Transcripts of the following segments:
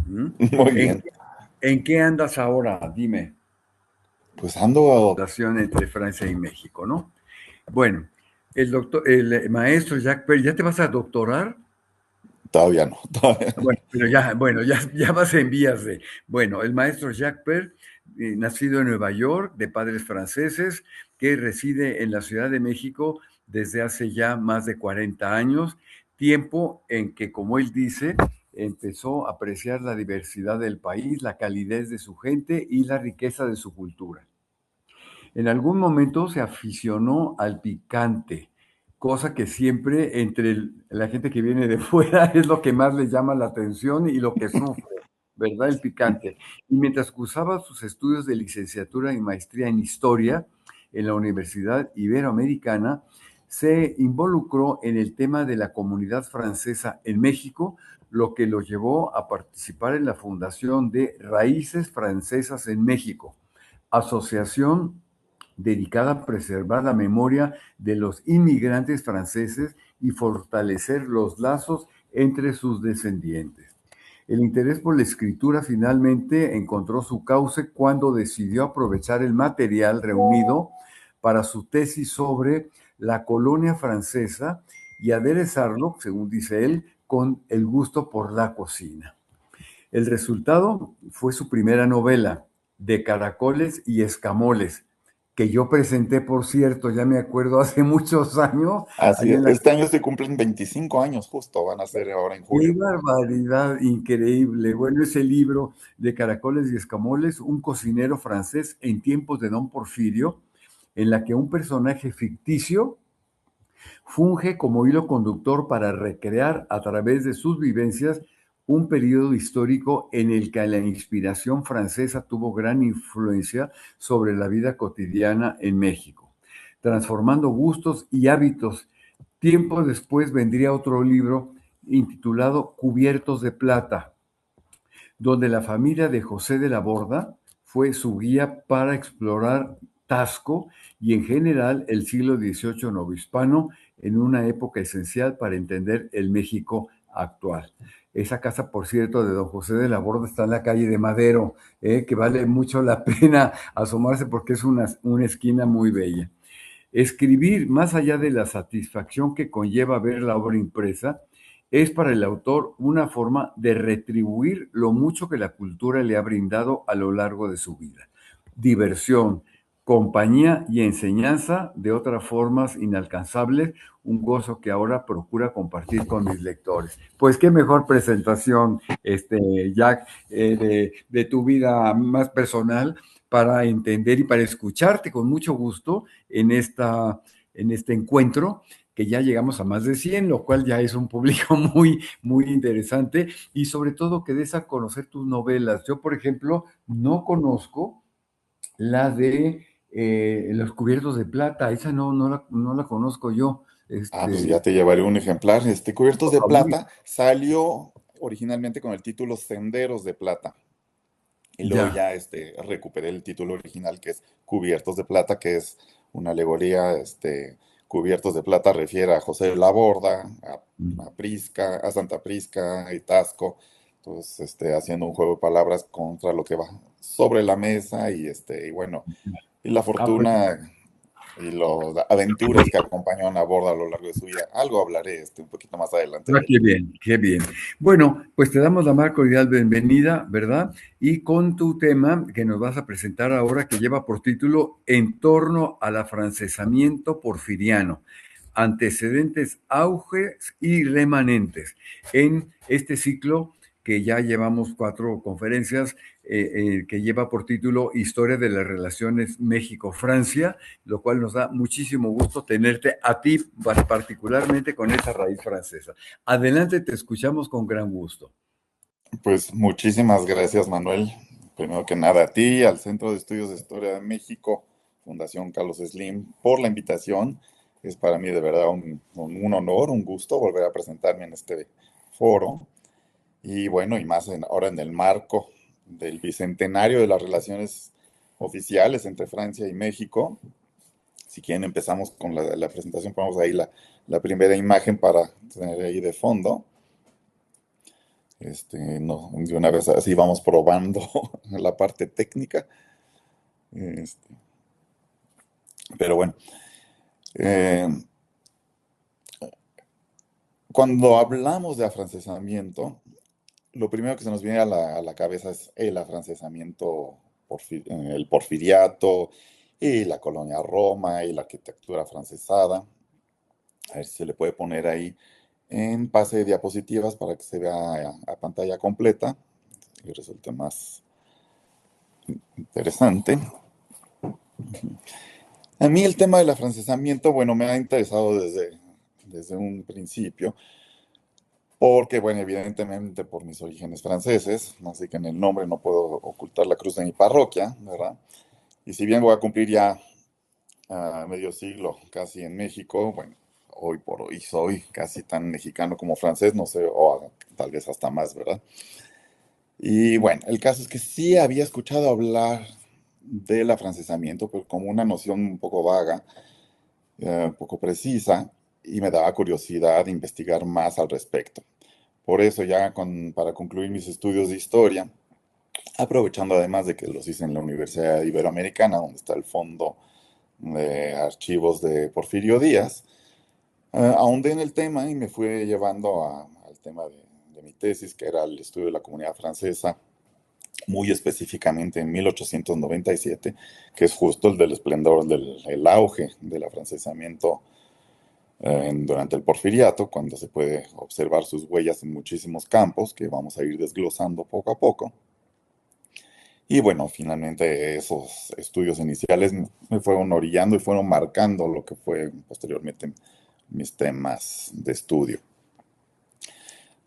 ¿Mm? Muy ¿En, bien. en qué andas ahora? Dime, Pues ando, relación entre Francia y México, ¿no? Bueno, el maestro Jacques Pell, ¿ya te vas a doctorar? todavía no, todavía no. Ya vas en vías de. Bueno, el maestro Jacques Pell, nacido en Nueva York, de padres franceses, que reside en la Ciudad de México desde hace ya más de 40 años, tiempo en que, como él dice, empezó a apreciar la diversidad del país, la calidez de su gente y la riqueza de su cultura. En algún momento se aficionó al picante, cosa que siempre entre la gente que viene de fuera es lo que más le llama la atención y lo que sufre, ¿verdad? El picante. Y mientras cursaba sus estudios de licenciatura y maestría en historia en la Universidad Iberoamericana, se involucró en el tema de la comunidad francesa en México, lo que lo llevó a participar en la fundación de Raíces Francesas en México, asociación dedicada a preservar la memoria de los inmigrantes franceses y fortalecer los lazos entre sus descendientes. El interés por la escritura finalmente encontró su cauce cuando decidió aprovechar el material reunido para su tesis sobre la colonia francesa y aderezarlo, según dice él, con el gusto por la cocina. El resultado fue su primera novela, De Caracoles y Escamoles, que yo presenté, por cierto, ya me acuerdo, hace muchos años, Así allá es. en la... Este año se cumplen 25 años, justo, van a ser ahora en ¡Qué julio. barbaridad! Increíble. Bueno, ese libro de Caracoles y Escamoles, un cocinero francés en tiempos de Don Porfirio, en la que un personaje ficticio funge como hilo conductor para recrear a través de sus vivencias un periodo histórico en el que la inspiración francesa tuvo gran influencia sobre la vida cotidiana en México, transformando gustos y hábitos. Tiempo después vendría otro libro intitulado Cubiertos de Plata, donde la familia de José de la Borda fue su guía para explorar Tasco y en general el siglo XVIII novohispano en una época esencial para entender el México actual. Esa casa, por cierto, de don José de la Borda está en la calle de Madero, que vale mucho la pena asomarse porque es una esquina muy bella. Escribir, más allá de la satisfacción que conlleva ver la obra impresa, es para el autor una forma de retribuir lo mucho que la cultura le ha brindado a lo largo de su vida. Diversión, compañía y enseñanza de otras formas inalcanzables, un gozo que ahora procura compartir con mis lectores. Pues qué mejor presentación, Jack, de tu vida más personal para entender y para escucharte con mucho gusto en este encuentro, que ya llegamos a más de 100, lo cual ya es un público muy, muy interesante, y sobre todo que des a conocer tus novelas. Yo, por ejemplo, no conozco la de Los Cubiertos de Plata, esa no la conozco yo. Pues ya te llevaré un ejemplar. Cubiertos Por de favor. Plata salió originalmente con el título Senderos de Plata. Y luego Ya. ya recuperé el título original que es Cubiertos de Plata, que es una alegoría. Cubiertos de Plata refiere a José de la Borda, a Prisca, a Santa Prisca y Tasco. Entonces, haciendo un juego de palabras contra lo que va sobre la mesa y bueno, y la Ah, pues, fortuna y las aventuras que acompañan a Borda a lo largo de su vida. Algo hablaré un poquito más adelante de él. qué bien, qué bien. Bueno, pues te damos la más cordial bienvenida, ¿verdad? Y con tu tema que nos vas a presentar ahora, que lleva por título En torno al afrancesamiento porfiriano, antecedentes, auges y remanentes. En este ciclo que ya llevamos 4 conferencias, que lleva por título Historia de las Relaciones México-Francia, lo cual nos da muchísimo gusto tenerte a ti particularmente con esa raíz francesa. Adelante, te escuchamos con gran gusto. Pues muchísimas gracias, Manuel. Primero que nada a ti, al Centro de Estudios de Historia de México, Fundación Carlos Slim, por la invitación. Es para mí de verdad un honor, un gusto volver a presentarme en este foro. Y bueno, y más ahora en el marco del bicentenario de las relaciones oficiales entre Francia y México. Si quieren, empezamos con la presentación. Ponemos ahí la primera imagen para tener ahí de fondo. No, de una vez así vamos probando la parte técnica. Este, pero bueno, eh, cuando hablamos de afrancesamiento, lo primero que se nos viene a la cabeza es el afrancesamiento, el porfiriato y la colonia Roma y la arquitectura francesada. A ver si se le puede poner ahí en pase de diapositivas para que se vea a pantalla completa y resulte más interesante. A mí el tema del afrancesamiento, bueno, me ha interesado desde un principio, porque, bueno, evidentemente por mis orígenes franceses, así que en el nombre no puedo ocultar la cruz de mi parroquia, ¿verdad? Y si bien voy a cumplir ya medio siglo casi en México, bueno, hoy por hoy soy casi tan mexicano como francés, no sé, o tal vez hasta más, ¿verdad? Y bueno, el caso es que sí había escuchado hablar del afrancesamiento, pero como una noción un poco vaga, un poco precisa, y me daba curiosidad de investigar más al respecto. Por eso ya para concluir mis estudios de historia, aprovechando además de que los hice en la Universidad Iberoamericana, donde está el Fondo de Archivos de Porfirio Díaz, ahondé en el tema y me fui llevando al tema de mi tesis, que era el estudio de la comunidad francesa, muy específicamente en 1897, que es justo el del esplendor, el auge del afrancesamiento durante el Porfiriato, cuando se puede observar sus huellas en muchísimos campos que vamos a ir desglosando poco a poco. Y bueno, finalmente esos estudios iniciales me fueron orillando y fueron marcando lo que fue posteriormente mis temas de estudio.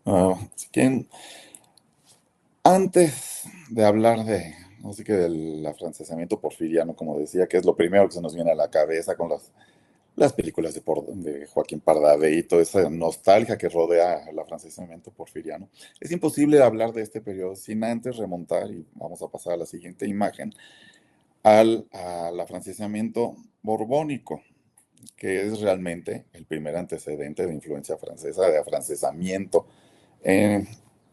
Así que antes de hablar así que del afrancesamiento porfiriano, como decía, que es lo primero que se nos viene a la cabeza con las películas de Joaquín Pardavé y toda esa nostalgia que rodea el afrancesamiento porfiriano, es imposible hablar de este periodo sin antes remontar, y vamos a pasar a la siguiente imagen, al afrancesamiento borbónico, que es realmente el primer antecedente de influencia francesa, de afrancesamiento en,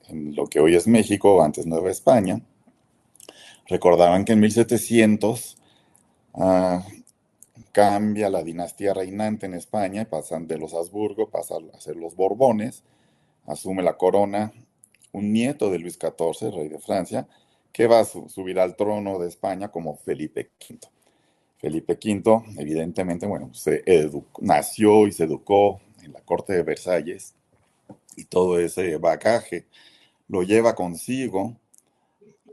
en lo que hoy es México, antes Nueva España. Recordaban que en 1700 ah, cambia la dinastía reinante en España, pasan de los Habsburgo, pasan a ser los Borbones, asume la corona un nieto de Luis XIV, rey de Francia, que va a subir al trono de España como Felipe V. Felipe V, evidentemente, bueno, nació y se educó en la corte de Versalles y todo ese bagaje lo lleva consigo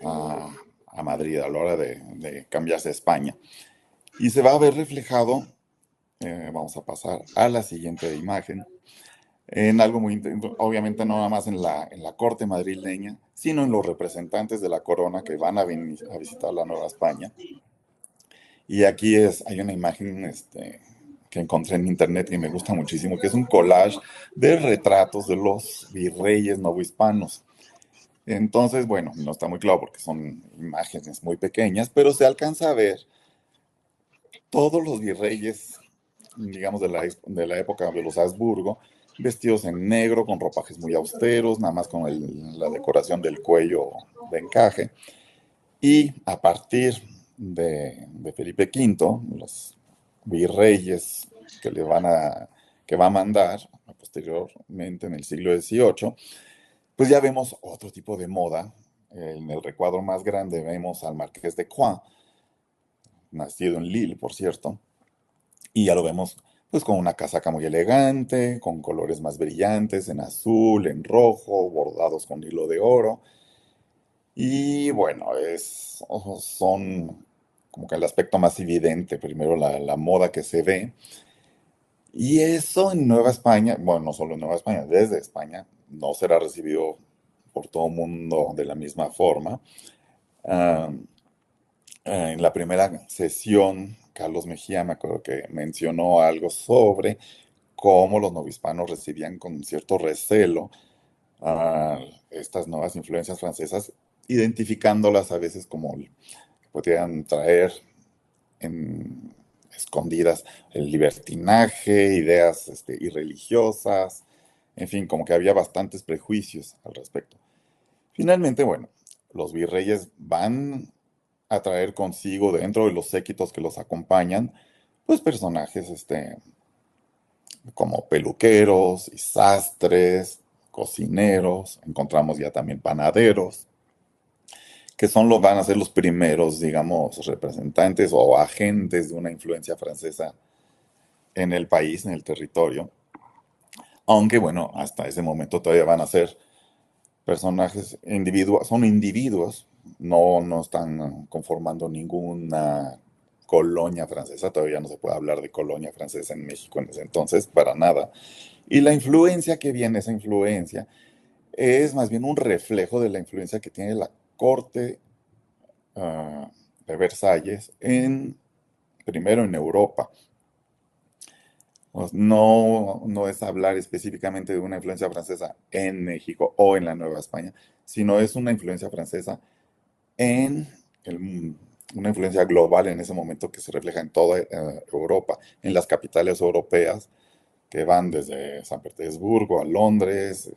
a Madrid a la hora de cambiarse a España. Y se va a ver reflejado, vamos a pasar a la siguiente imagen, en algo muy, obviamente no nada más en la corte madrileña, sino en los representantes de la corona que van a visitar la Nueva España. Y aquí hay una imagen que encontré en internet y me gusta muchísimo, que es un collage de retratos de los virreyes novohispanos. Entonces, bueno, no está muy claro porque son imágenes muy pequeñas, pero se alcanza a ver todos los virreyes, digamos, de la época de los Habsburgo, vestidos en negro, con ropajes muy austeros, nada más con la decoración del cuello de encaje. Y a partir de Felipe V, los virreyes que que va a mandar posteriormente en el siglo XVIII, pues ya vemos otro tipo de moda. En el recuadro más grande vemos al Marqués de Croix, nacido en Lille, por cierto, y ya lo vemos pues con una casaca muy elegante, con colores más brillantes, en azul, en rojo, bordados con hilo de oro. Y bueno, son como que el aspecto más evidente, primero la moda que se ve. Y eso en Nueva España, bueno, no solo en Nueva España, desde España, no será recibido por todo el mundo de la misma forma. Ah, en la primera sesión, Carlos Mejía me acuerdo que mencionó algo sobre cómo los novohispanos recibían con cierto recelo a estas nuevas influencias francesas, identificándolas a veces como que podrían traer en, escondidas el libertinaje, ideas irreligiosas, en fin, como que había bastantes prejuicios al respecto. Finalmente, bueno, los virreyes van a traer consigo dentro de los séquitos que los acompañan, pues personajes como peluqueros y sastres, cocineros, encontramos ya también panaderos, que van a ser los primeros, digamos, representantes o agentes de una influencia francesa en el país, en el territorio. Aunque bueno, hasta ese momento todavía van a ser personajes individuos, son individuos, no están conformando ninguna colonia francesa, todavía no se puede hablar de colonia francesa en México en ese entonces, para nada. Y la influencia que viene, esa influencia, es más bien un reflejo de la influencia que tiene la corte de Versalles primero en Europa. Pues no es hablar específicamente de una influencia francesa en México o en la Nueva España, sino es una influencia francesa en una influencia global en ese momento que se refleja en toda Europa, en las capitales europeas que van desde San Petersburgo a Londres,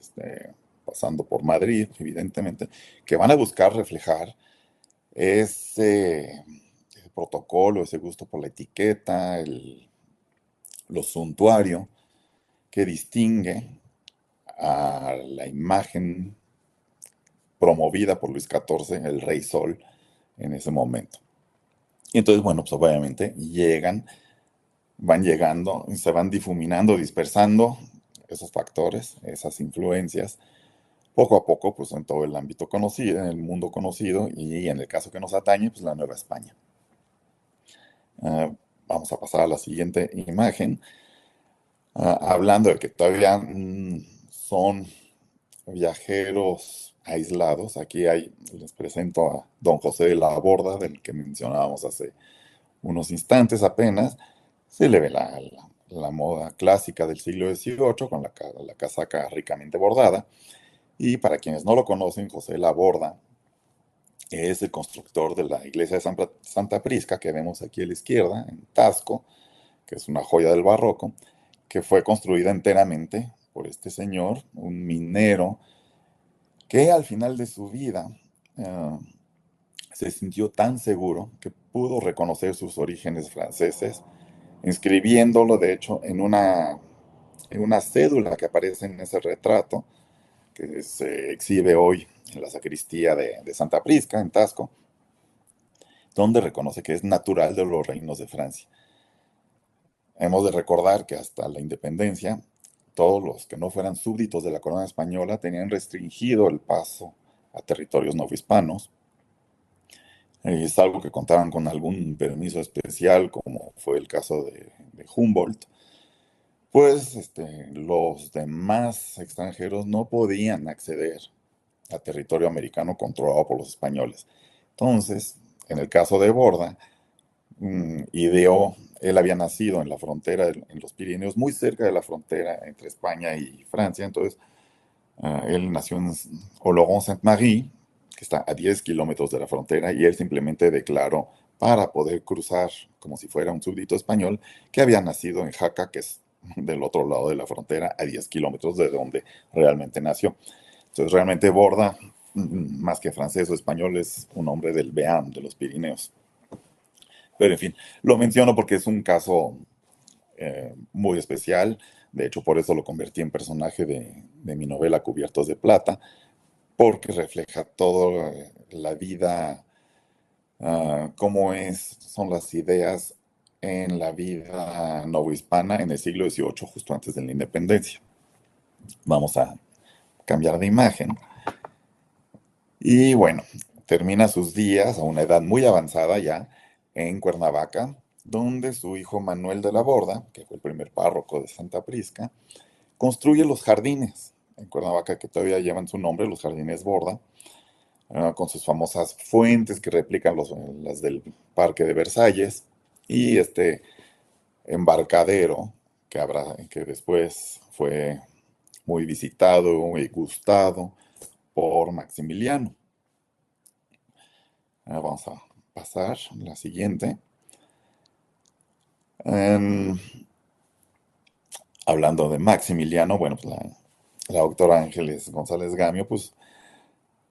pasando por Madrid, evidentemente, que van a buscar reflejar ese protocolo, ese gusto por la etiqueta, lo suntuario que distingue a la imagen promovida por Luis XIV, el Rey Sol, en ese momento. Y entonces, bueno, pues obviamente van llegando, se van difuminando, dispersando esos factores, esas influencias, poco a poco, pues en todo el ámbito conocido, en el mundo conocido, y en el caso que nos atañe, pues la Nueva España. Vamos a pasar a la siguiente imagen, hablando de que todavía son viajeros aislados. Aquí les presento a don José de la Borda, del que mencionábamos hace unos instantes apenas. Se le ve la moda clásica del siglo XVIII con la casaca ricamente bordada. Y para quienes no lo conocen, José de la Borda es el constructor de la iglesia de Santa Prisca que vemos aquí a la izquierda, en Tasco, que es una joya del barroco, que fue construida enteramente por este señor, un minero, que al final de su vida eh, se sintió tan seguro que pudo reconocer sus orígenes franceses, inscribiéndolo de hecho en una cédula que aparece en ese retrato, que se exhibe hoy en la sacristía de Santa Prisca, en Tasco, donde reconoce que es natural de los reinos de Francia. Hemos de recordar que hasta la independencia, todos los que no fueran súbditos de la corona española tenían restringido el paso a territorios novohispanos. Es algo que contaban con algún permiso especial, como fue el caso de Humboldt. Pues los demás extranjeros no podían acceder a territorio americano controlado por los españoles. Entonces, en el caso de Borda, él había nacido en la frontera, en los Pirineos, muy cerca de la frontera entre España y Francia. Entonces, él nació en Oloron-Sainte-Marie, que está a 10 kilómetros de la frontera, y él simplemente declaró para poder cruzar, como si fuera un súbdito español, que había nacido en Jaca, que es del otro lado de la frontera, a 10 kilómetros de donde realmente nació. Entonces, realmente Borda, más que francés o español, es un hombre del Bearn, de los Pirineos. Pero en fin, lo menciono porque es un caso muy especial. De hecho, por eso lo convertí en personaje de mi novela Cubiertos de Plata, porque refleja toda la vida, cómo son las ideas en la vida novohispana en el siglo XVIII, justo antes de la independencia. Vamos a cambiar de imagen. Y bueno, termina sus días a una edad muy avanzada ya en Cuernavaca, donde su hijo Manuel de la Borda, que fue el primer párroco de Santa Prisca, construye los jardines en Cuernavaca que todavía llevan su nombre, los jardines Borda, con sus famosas fuentes que replican las del Parque de Versalles y este embarcadero que después fue muy visitado y gustado por Maximiliano. Vamos a pasar a la siguiente. Em, Hablando de Maximiliano, bueno, pues la doctora Ángeles González Gamio, pues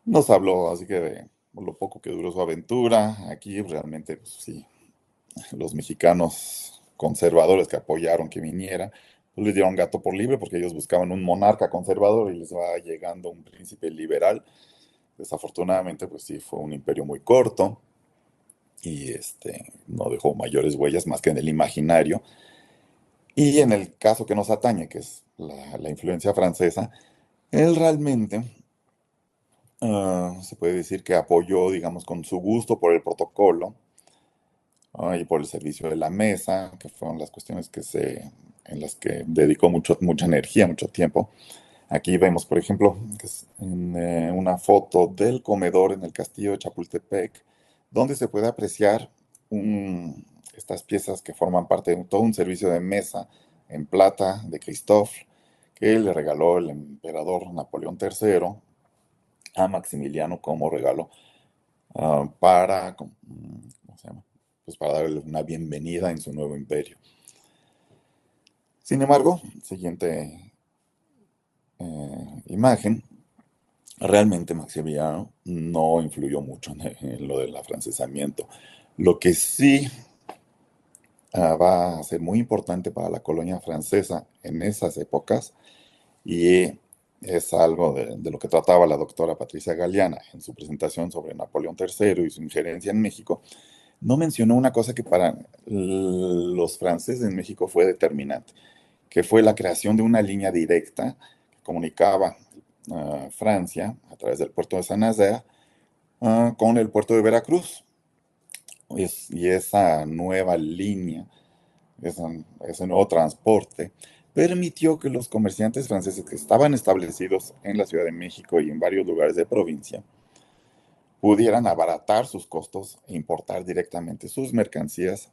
Nos habló así que de lo poco que duró su aventura. Aquí realmente, pues, sí, los mexicanos conservadores que apoyaron que viniera, pues les dieron gato por libre porque ellos buscaban un monarca conservador y les va llegando un príncipe liberal. Desafortunadamente, pues sí, fue un imperio muy corto y no dejó mayores huellas más que en el imaginario. Y en el caso que nos atañe, que es la influencia francesa, él realmente se puede decir que apoyó, digamos, con su gusto por el protocolo, y por el servicio de la mesa, que fueron las cuestiones en las que dedicó mucha energía, mucho tiempo. Aquí vemos, por ejemplo, que es una foto del comedor en el castillo de Chapultepec, donde se puede apreciar estas piezas que forman parte de todo un servicio de mesa en plata de Christophe, que le regaló el emperador Napoleón III a Maximiliano como regalo, ¿cómo se llama? Pues para darle una bienvenida en su nuevo imperio. Sin embargo, siguiente imagen, realmente Maximiliano no influyó mucho en lo del afrancesamiento. Lo que sí va a ser muy importante para la colonia francesa en esas épocas, y es algo de lo que trataba la doctora Patricia Galeana en su presentación sobre Napoleón III y su injerencia en México. No mencionó una cosa que para los franceses en México fue determinante, que fue la creación de una línea directa que comunicaba Francia a través del puerto de Saint-Nazaire con el puerto de Veracruz. Y esa nueva línea, ese nuevo transporte, permitió que los comerciantes franceses que estaban establecidos en la Ciudad de México y en varios lugares de provincia pudieran abaratar sus costos e importar directamente sus mercancías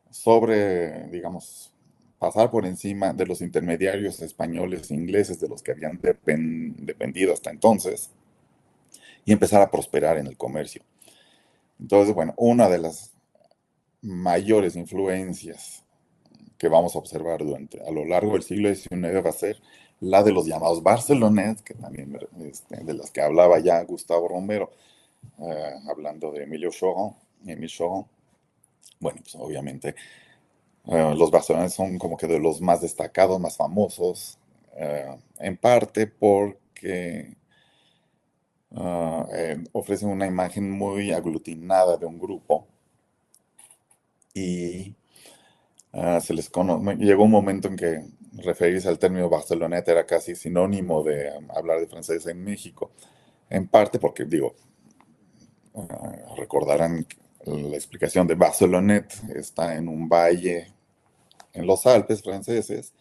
sobre, digamos, pasar por encima de los intermediarios españoles e ingleses de los que habían dependido hasta entonces y empezar a prosperar en el comercio. Entonces, bueno, una de las mayores influencias que vamos a observar a lo largo del siglo XIX va a ser la de los llamados Barcelonets, que también de las que hablaba ya Gustavo Romero, hablando de Emile Choron. Bueno, pues obviamente los Barcelones son como que de los más destacados, más famosos, en parte porque ofrecen una imagen muy aglutinada de un grupo y llegó un momento en que referirse al término Barceloneta era casi sinónimo de hablar de francés en México, en parte porque, digo, recordarán la explicación de Barcelonet está en un valle en los Alpes franceses,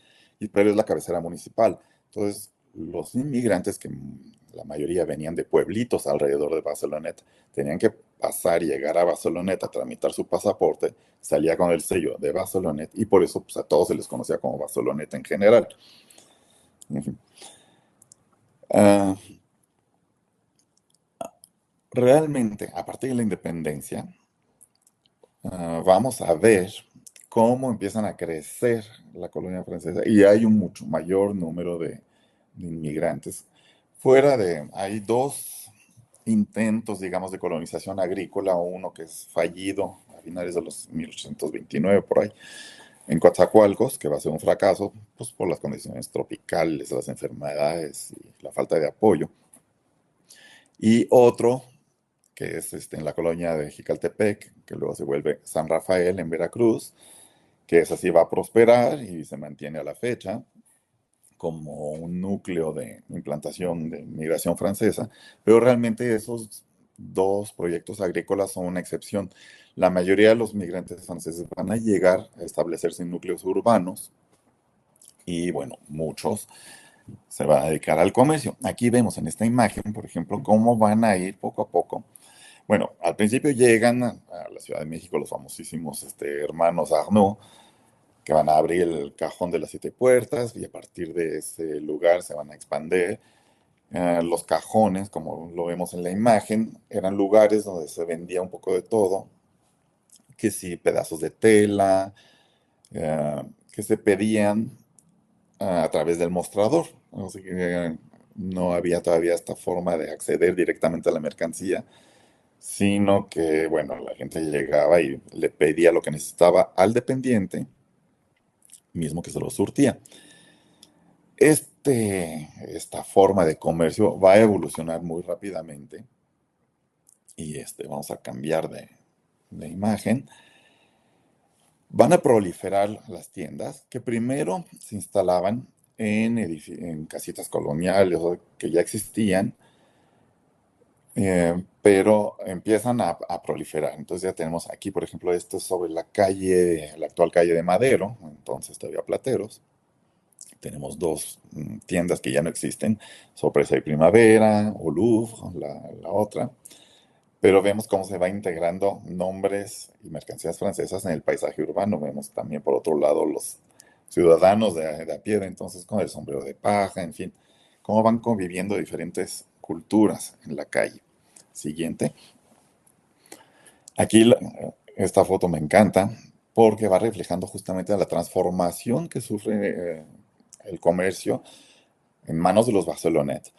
pero es la cabecera municipal. Entonces, los inmigrantes, que la mayoría venían de pueblitos alrededor de Barceloneta, tenían que pasar y llegar a Barceloneta a tramitar su pasaporte, salía con el sello de Barceloneta y por eso pues, a todos se les conocía como Barceloneta en general. En fin. Uh, Realmente, a partir de la independencia, vamos a ver cómo empiezan a crecer la colonia francesa y hay un mucho mayor número de inmigrantes. Hay dos intentos, digamos, de colonización agrícola, uno que es fallido a finales de los 1829 por ahí, en Coatzacoalcos, que va a ser un fracaso, pues por las condiciones tropicales, las enfermedades y la falta de apoyo. Y otro que es en la colonia de Jicaltepec, que luego se vuelve San Rafael en Veracruz, que esa sí va a prosperar y se mantiene a la fecha como un núcleo de implantación de migración francesa, pero realmente esos dos proyectos agrícolas son una excepción. La mayoría de los migrantes franceses van a llegar a establecerse en núcleos urbanos y bueno, muchos se van a dedicar al comercio. Aquí vemos en esta imagen, por ejemplo, cómo van a ir poco a poco. Bueno, al principio llegan a la Ciudad de México los famosísimos hermanos Arnaud, que van a abrir el cajón de las siete puertas y a partir de ese lugar se van a expandir. Los cajones, como lo vemos en la imagen, eran lugares donde se vendía un poco de todo, que sí, pedazos de tela, que se pedían a través del mostrador. Así que, no había todavía esta forma de acceder directamente a la mercancía, sino que, bueno, la gente llegaba y le pedía lo que necesitaba al dependiente, mismo que se lo surtía. Esta forma de comercio va a evolucionar muy rápidamente y vamos a cambiar de imagen. Van a proliferar las tiendas que primero se instalaban en casitas coloniales o que ya existían, pero empiezan a proliferar. Entonces ya tenemos aquí, por ejemplo, esto es sobre la actual calle de Madero, entonces todavía Plateros. Tenemos dos tiendas que ya no existen, Sorpresa y Primavera, o Louvre, la otra. Pero vemos cómo se va integrando nombres y mercancías francesas en el paisaje urbano. Vemos también, por otro lado, los ciudadanos de a pie, entonces con el sombrero de paja, en fin, cómo van conviviendo diferentes culturas en la calle. Siguiente. Aquí esta foto me encanta porque va reflejando justamente la transformación que sufre el comercio en manos de los Barcelonet.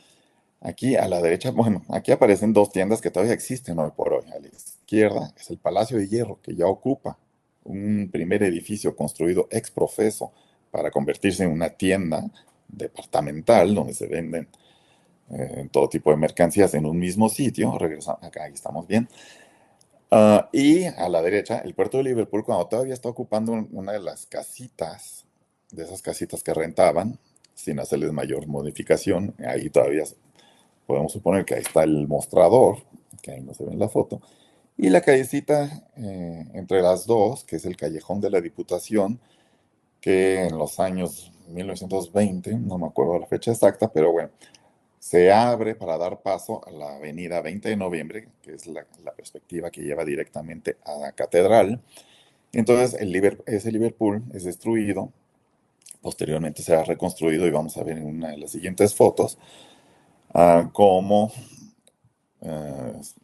Aquí a la derecha, bueno, aquí aparecen dos tiendas que todavía existen hoy por hoy. A la izquierda es el Palacio de Hierro, que ya ocupa un primer edificio construido ex profeso para convertirse en una tienda departamental donde se venden todo tipo de mercancías en un mismo sitio. Regresamos acá, ahí estamos bien. Y a la derecha, el puerto de Liverpool, cuando todavía está ocupando una de las casitas, de esas casitas que rentaban, sin hacerles mayor modificación, ahí todavía podemos suponer que ahí está el mostrador, que ahí no se ve en la foto, y la callecita entre las dos, que es el Callejón de la Diputación, que en los años 1920, no me acuerdo la fecha exacta, pero bueno, se abre para dar paso a la avenida 20 de noviembre, que es la perspectiva que lleva directamente a la catedral. Entonces ese Liverpool es destruido, posteriormente se ha reconstruido y vamos a ver en una de las siguientes fotos cómo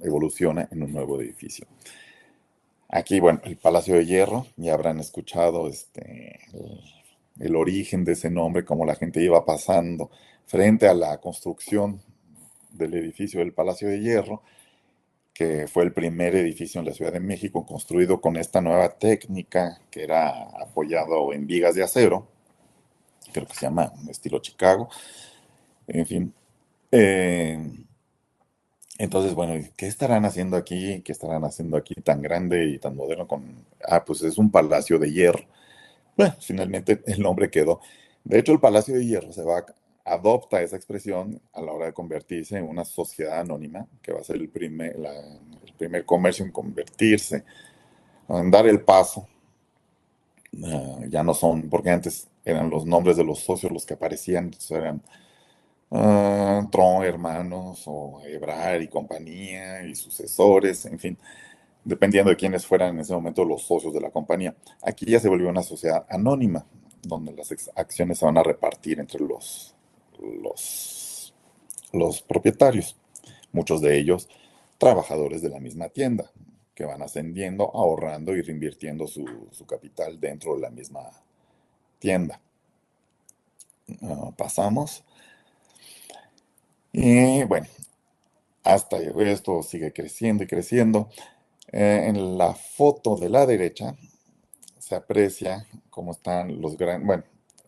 evoluciona en un nuevo edificio. Aquí, bueno, el Palacio de Hierro, ya habrán escuchado el origen de ese nombre, cómo la gente iba pasando frente a la construcción del edificio del Palacio de Hierro, que fue el primer edificio en la Ciudad de México construido con esta nueva técnica que era apoyado en vigas de acero, creo que se llama estilo Chicago, en fin. Entonces, bueno, ¿qué estarán haciendo aquí? ¿Qué estarán haciendo aquí tan grande y tan moderno pues es un palacio de hierro. Bueno, finalmente el nombre quedó. De hecho, el Palacio de Hierro adopta esa expresión a la hora de convertirse en una sociedad anónima, que va a ser el primer comercio en convertirse, en dar el paso. Ya no son, porque antes eran los nombres de los socios los que aparecían, entonces eran Tron, hermanos, o Ebrard y compañía, y sucesores, en fin, dependiendo de quiénes fueran en ese momento los socios de la compañía. Aquí ya se volvió una sociedad anónima, donde las acciones se van a repartir entre los, los propietarios, muchos de ellos trabajadores de la misma tienda, que van ascendiendo, ahorrando y reinvirtiendo su capital dentro de la misma tienda. Pasamos. Y bueno, hasta esto sigue creciendo y creciendo. En la foto de la derecha se aprecia cómo están bueno,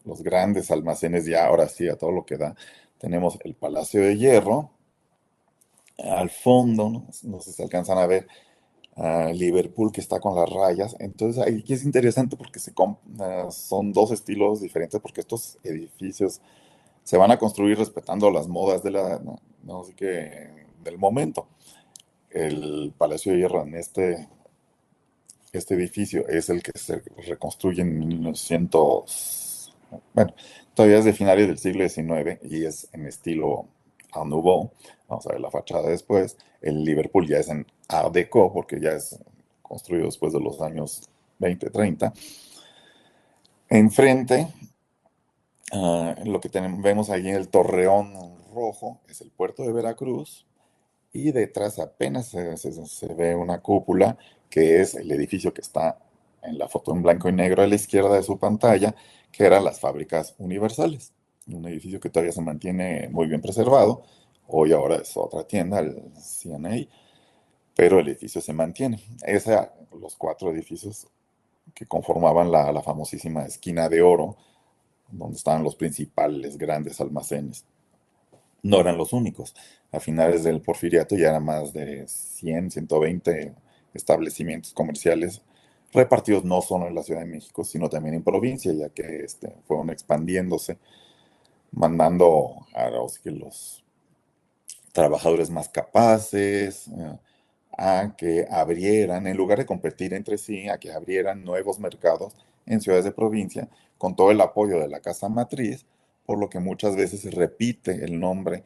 los grandes almacenes ya, ahora sí, a todo lo que da. Tenemos el Palacio de Hierro, al fondo, no sé si alcanzan a ver, Liverpool que está con las rayas. Entonces aquí es interesante porque son dos estilos diferentes porque estos edificios se van a construir respetando las modas no sé qué, del momento. El Palacio de Hierro en este edificio es el que se reconstruye en 1900, bueno, todavía es de finales del siglo XIX y es en estilo Art Nouveau. Vamos a ver la fachada después. El Liverpool ya es en Art Deco porque ya es construido después de los años 20, 30. Enfrente, lo que vemos ahí en el torreón rojo es el puerto de Veracruz y detrás apenas se ve una cúpula que es el edificio que está en la foto en blanco y negro a la izquierda de su pantalla, que eran las fábricas universales. un edificio que todavía se mantiene muy bien preservado. Hoy ahora es otra tienda, el CNA, pero el edificio se mantiene. Esos los cuatro edificios que conformaban la famosísima esquina de oro, donde estaban los principales grandes almacenes. No eran los únicos. A finales del Porfiriato ya eran más de 100, 120 establecimientos comerciales repartidos no solo en la Ciudad de México, sino también en provincia, ya que fueron expandiéndose, mandando que los trabajadores más capaces, a que abrieran, en lugar de competir entre sí, a que abrieran nuevos mercados en ciudades de provincia, con todo el apoyo de la casa matriz, por lo que muchas veces se repite el nombre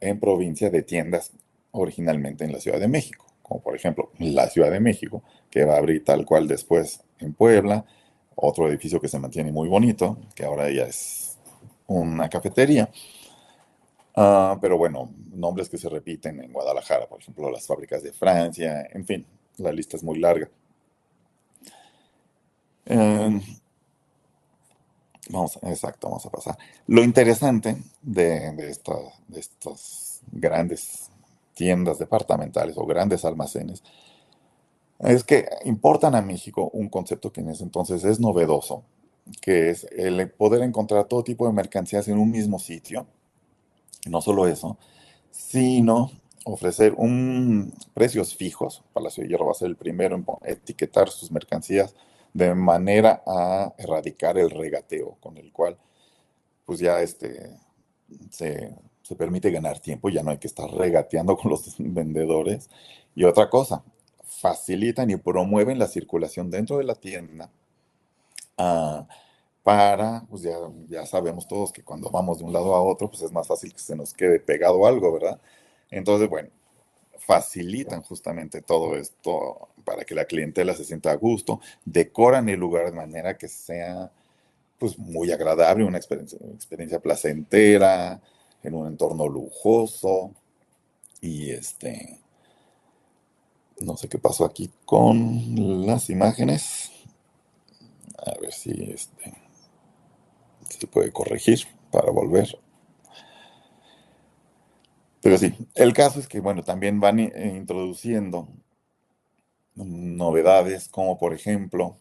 en provincia de tiendas originalmente en la Ciudad de México, como por ejemplo la Ciudad de México, que va a abrir tal cual después en Puebla, otro edificio que se mantiene muy bonito, que ahora ya es una cafetería. Pero bueno, nombres que se repiten en Guadalajara, por ejemplo, las fábricas de Francia, en fin, la lista es muy larga. Eh, exacto, vamos a pasar. Lo interesante de estas grandes tiendas departamentales o grandes almacenes es que importan a México un concepto que en ese entonces es novedoso, que es el poder encontrar todo tipo de mercancías en un mismo sitio. Y no solo eso, sino ofrecer precios fijos. Palacio de Hierro va a ser el primero en etiquetar sus mercancías de manera a erradicar el regateo, con el cual pues ya se permite ganar tiempo, ya no hay que estar regateando con los vendedores. Y otra cosa, facilitan y promueven la circulación dentro de la tienda, ah, pues ya sabemos todos que cuando vamos de un lado a otro, pues es más fácil que se nos quede pegado algo, ¿verdad? Entonces, bueno, facilitan justamente todo esto para que la clientela se sienta a gusto, decoran el lugar de manera que sea pues muy agradable, una experiencia placentera, en un entorno lujoso. Y no sé qué pasó aquí con las imágenes. A ver si se puede corregir para volver. Pero sí, el caso es que, bueno, también van introduciendo novedades como, por ejemplo,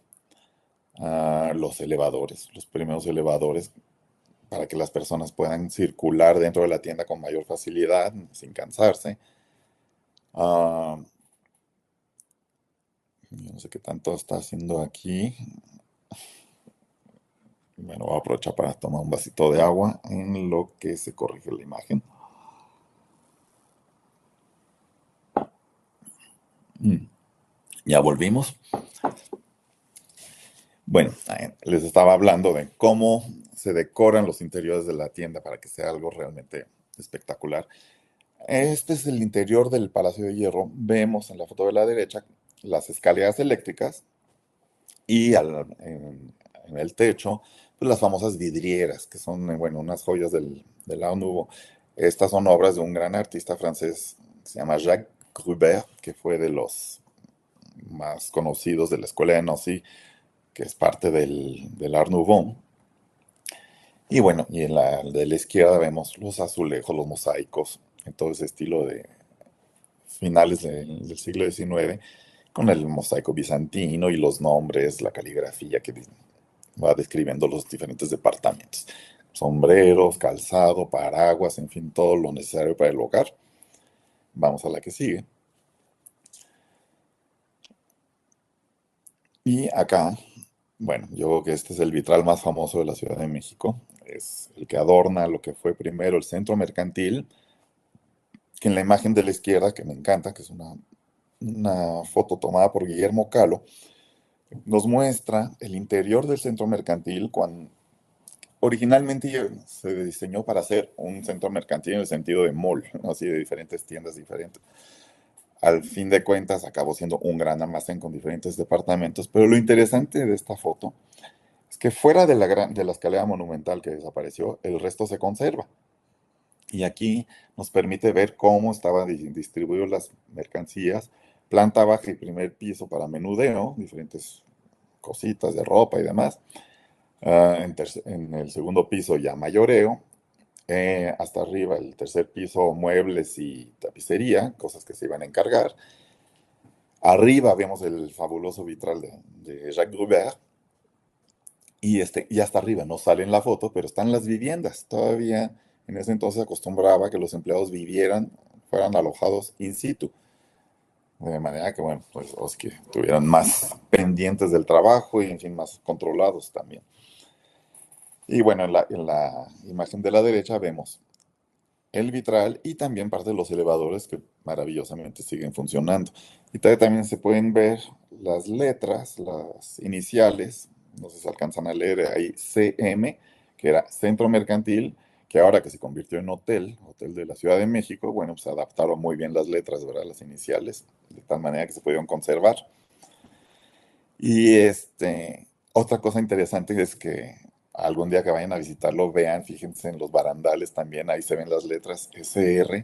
los elevadores, los primeros elevadores para que las personas puedan circular dentro de la tienda con mayor facilidad, sin cansarse. Ah, yo no sé qué tanto está haciendo aquí. Bueno, voy a aprovechar para tomar un vasito de agua en lo que se corrige la imagen. Ya volvimos. Bueno, les estaba hablando de cómo se decoran los interiores de la tienda para que sea algo realmente espectacular. Este es el interior del Palacio de Hierro. Vemos en la foto de la derecha las escaleras eléctricas y en el techo, pues las famosas vidrieras, que son, bueno, unas joyas del Art Nouveau. Estas son obras de un gran artista francés, se llama Jacques Gruber, que fue de los más conocidos de la escuela de Nancy, que es parte del Art Nouveau. Y bueno, y de la izquierda vemos los azulejos, los mosaicos, en todo ese estilo de finales del siglo XIX, con el mosaico bizantino y los nombres, la caligrafía que va describiendo los diferentes departamentos. Sombreros, calzado, paraguas, en fin, todo lo necesario para el hogar. Vamos a la que sigue. Y acá, bueno, yo creo que este es el vitral más famoso de la Ciudad de México. Es el que adorna lo que fue primero el centro mercantil, que en la imagen de la izquierda, que me encanta, que es una foto tomada por Guillermo Calo, nos muestra el interior del centro mercantil cuando originalmente se diseñó para ser un centro mercantil en el sentido de mall, ¿no? Así de diferentes tiendas diferentes. Al fin de cuentas acabó siendo un gran almacén con diferentes departamentos, pero lo interesante de esta foto es que fuera de la escalera monumental que desapareció, el resto se conserva. Y aquí nos permite ver cómo estaban distribuidas las mercancías, planta baja y primer piso para menudeo, diferentes cositas de ropa y demás. En el segundo piso ya mayoreo. Hasta arriba, el tercer piso, muebles y tapicería, cosas que se iban a encargar. Arriba vemos el fabuloso vitral de Jacques Gruber. Y hasta arriba, no sale en la foto, pero están las viviendas. Todavía en ese entonces acostumbraba que los empleados vivieran, fueran alojados in situ. De manera que, bueno, pues que estuvieran más pendientes del trabajo y, en fin, más controlados también. Y bueno, en la imagen de la derecha vemos el vitral y también parte de los elevadores que maravillosamente siguen funcionando. Y también se pueden ver las letras, las iniciales, no sé si se alcanzan a leer ahí, CM, que era Centro Mercantil, que ahora que se convirtió en hotel, hotel de la Ciudad de México, bueno, pues adaptaron muy bien las letras, ¿verdad? Las iniciales, de tal manera que se pudieron conservar. Y otra cosa interesante es que algún día que vayan a visitarlo, vean, fíjense en los barandales también, ahí se ven las letras SR,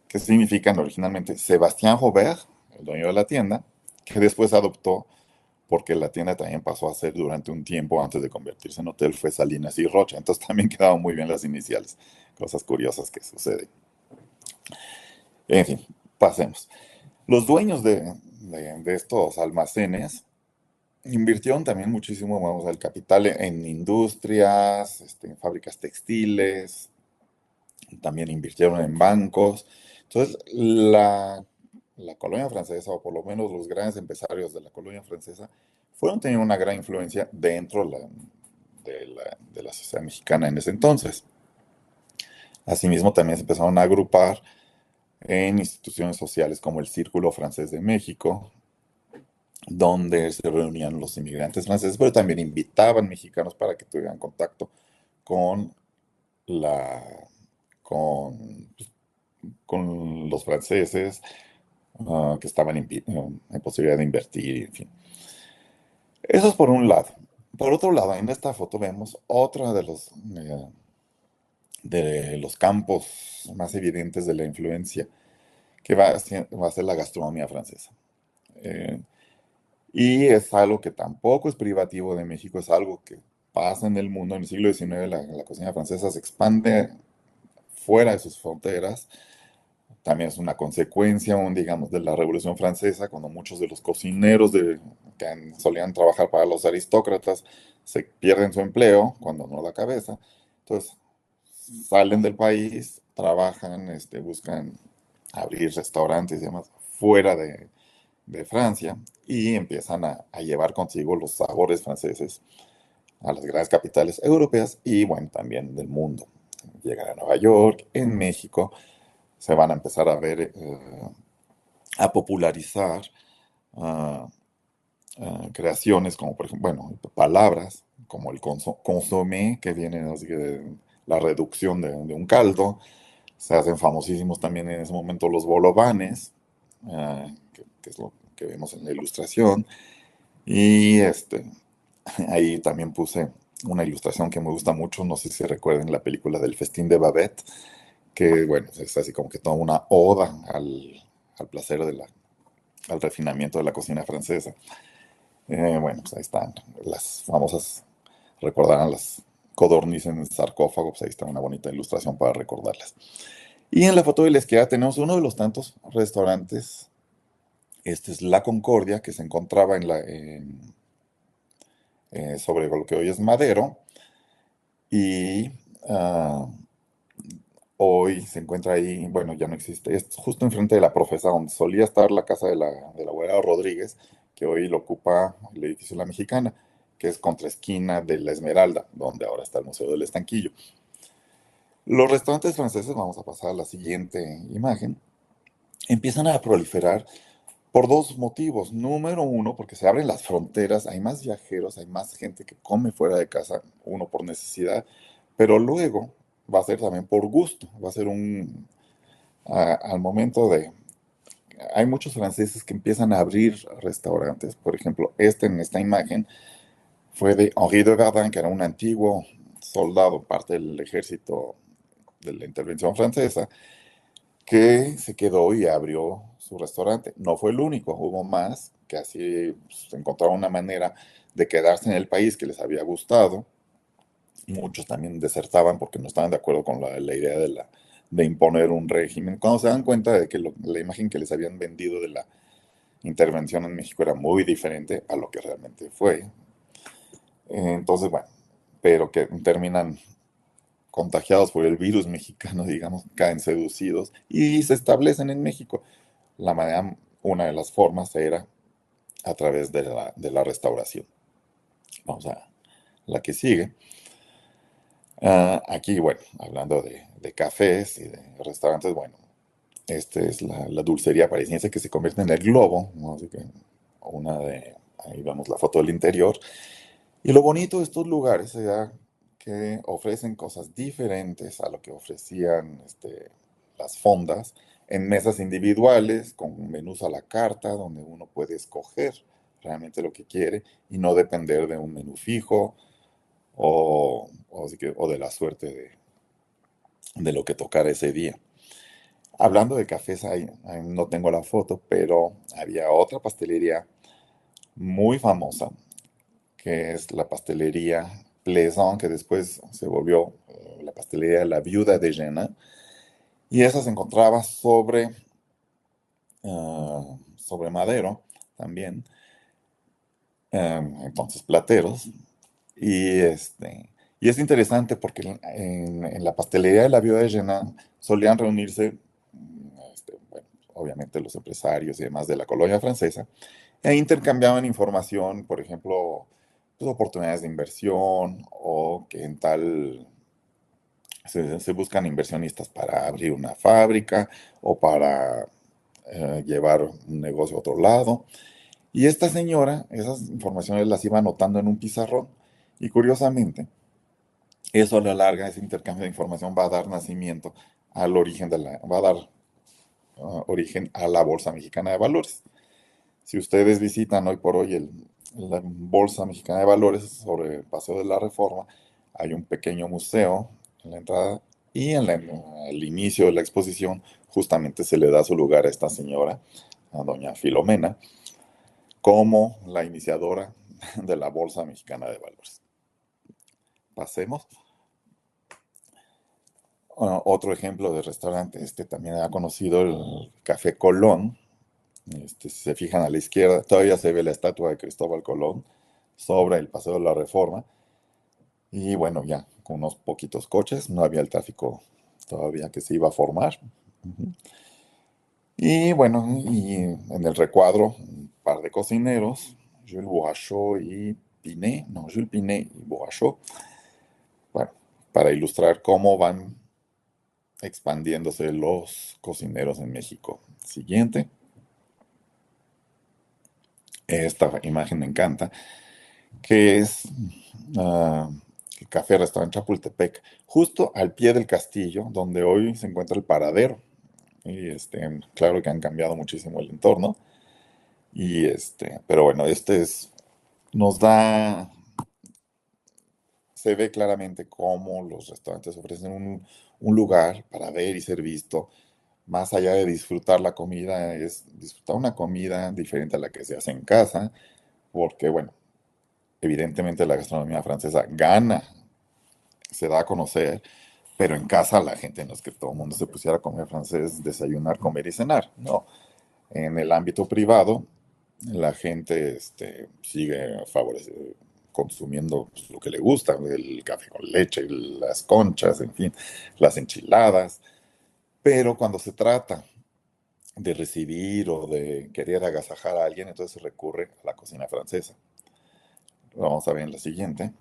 que significan originalmente Sebastián Robert, el dueño de la tienda, que después adoptó porque la tienda también pasó a ser durante un tiempo antes de convertirse en hotel, fue Salinas y Rocha. Entonces también quedaban muy bien las iniciales, cosas curiosas que suceden. En fin, pasemos. Los dueños de estos almacenes invirtieron también muchísimo, vamos, el capital en industrias, en fábricas textiles, también invirtieron en bancos. Entonces, la colonia francesa, o por lo menos los grandes empresarios de la colonia francesa, fueron teniendo una gran influencia dentro de la sociedad mexicana en ese entonces. Asimismo, también se empezaron a agrupar en instituciones sociales como el Círculo Francés de México, donde se reunían los inmigrantes franceses, pero también invitaban mexicanos para que tuvieran contacto con la, con, con los franceses, que estaban en posibilidad de invertir, en fin. Eso es por un lado. Por otro lado, en esta foto vemos otro de los campos más evidentes de la influencia, que va a ser la gastronomía francesa. Eh, y es algo que tampoco es privativo de México, es algo que pasa en el mundo. En el siglo XIX la cocina francesa se expande fuera de sus fronteras. También es una consecuencia, digamos, de la Revolución Francesa, cuando muchos de los cocineros que solían trabajar para los aristócratas se pierden su empleo cuando no da cabeza. Entonces, salen del país, trabajan, buscan abrir restaurantes y demás fuera de Francia y empiezan a llevar consigo los sabores franceses a las grandes capitales europeas y, bueno, también del mundo. Llegan a Nueva York, en México se van a empezar a ver, a popularizar ah, creaciones como, por ejemplo, bueno, palabras como el consomé, que viene así que de la reducción de un caldo. Se hacen famosísimos también en ese momento los bolovanes, que es lo que vemos en la ilustración. Y ahí también puse una ilustración que me gusta mucho, no sé si recuerden la película del Festín de Babette, que bueno, es así como que toda una oda al placer al refinamiento de la cocina francesa. Bueno, pues ahí están las famosas, recordarán las codornices en el sarcófago, pues ahí está una bonita ilustración para recordarlas. Y en la foto de la izquierda tenemos uno de los tantos restaurantes, este es La Concordia, que se encontraba sobre lo que hoy es Madero, y ah, hoy se encuentra ahí, bueno, ya no existe, es justo enfrente de la Profesa, donde solía estar la casa de la abuela Rodríguez, que hoy lo ocupa el edificio La Mexicana, que es contraesquina de La Esmeralda, donde ahora está el Museo del Estanquillo. Los restaurantes franceses, vamos a pasar a la siguiente imagen, empiezan a proliferar por dos motivos. Número uno, porque se abren las fronteras, hay más viajeros, hay más gente que come fuera de casa, uno por necesidad, pero luego va a ser también por gusto, va a ser al momento hay muchos franceses que empiezan a abrir restaurantes. Por ejemplo, en esta imagen fue de Henri de Verdun, que era un antiguo soldado, parte del ejército de la intervención francesa, que se quedó y abrió su restaurante. No fue el único, hubo más que así pues, encontraron una manera de quedarse en el país que les había gustado. Muchos también desertaban porque no estaban de acuerdo con la idea de imponer un régimen. Cuando se dan cuenta de que la imagen que les habían vendido de la intervención en México era muy diferente a lo que realmente fue. Entonces, bueno, pero que terminan contagiados por el virus mexicano, digamos, caen seducidos y se establecen en México. La manera, una de las formas era a través de la restauración. Vamos a la que sigue. Aquí, bueno, hablando de cafés y de restaurantes, bueno, esta es la dulcería parisiense que se convierte en el Globo, ¿no? Así que ahí vemos la foto del interior. Y lo bonito de estos lugares era que ofrecen cosas diferentes a lo que ofrecían las fondas en mesas individuales, con menús a la carta, donde uno puede escoger realmente lo que quiere y no depender de un menú fijo o de la suerte de lo que tocara ese día. Hablando de cafés, ahí no tengo la foto, pero había otra pastelería muy famosa, que es la pastelería Plaisant, que después se volvió la pastelería de la Viuda de Jena, y esa se encontraba sobre madero también, entonces plateros, y es interesante porque en la pastelería de la Viuda de Jena solían reunirse, bueno, obviamente los empresarios y demás de la colonia francesa, e intercambiaban información, por ejemplo, pues, oportunidades de inversión o que en tal se buscan inversionistas para abrir una fábrica o para llevar un negocio a otro lado. Y esta señora, esas informaciones las iba anotando en un pizarrón y curiosamente, eso a la larga, ese intercambio de información va a dar nacimiento al origen va a dar origen a la Bolsa Mexicana de Valores. Si ustedes visitan hoy por hoy la Bolsa Mexicana de Valores sobre el Paseo de la Reforma, hay un pequeño museo en la entrada y al inicio de la exposición justamente se le da su lugar a esta señora, a doña Filomena, como la iniciadora de la Bolsa Mexicana de Valores. Pasemos. Otro ejemplo de restaurante, también ha conocido el Café Colón. Si se fijan a la izquierda, todavía se ve la estatua de Cristóbal Colón sobre el Paseo de la Reforma. Y bueno, ya con unos poquitos coches, no había el tráfico todavía que se iba a formar. Ujú. Y bueno, y en el recuadro, un par de cocineros, Jules Bourachot y Pinet, no, Jules Pinet y Bourachot, bueno, para ilustrar cómo van expandiéndose los cocineros en México. Siguiente. Esta imagen me encanta, que es ah, el Café Restaurante Chapultepec, justo al pie del castillo, donde hoy se encuentra el paradero. Y claro que han cambiado muchísimo el entorno. Pero bueno, nos da, se ve claramente cómo los restaurantes ofrecen un lugar para ver y ser visto. Más allá de disfrutar la comida, es disfrutar una comida diferente a la que se hace en casa, porque bueno, evidentemente la gastronomía francesa gana, se da a conocer, pero en casa la gente no es que todo el mundo se pusiera a comer francés, desayunar, comer y cenar, no. En el ámbito privado, la gente sigue consumiendo pues, lo que le gusta, el café con leche, las conchas, en fin, las enchiladas, pero cuando se trata de recibir o de querer agasajar a alguien, entonces se recurre a la cocina francesa. Vamos a ver en la siguiente.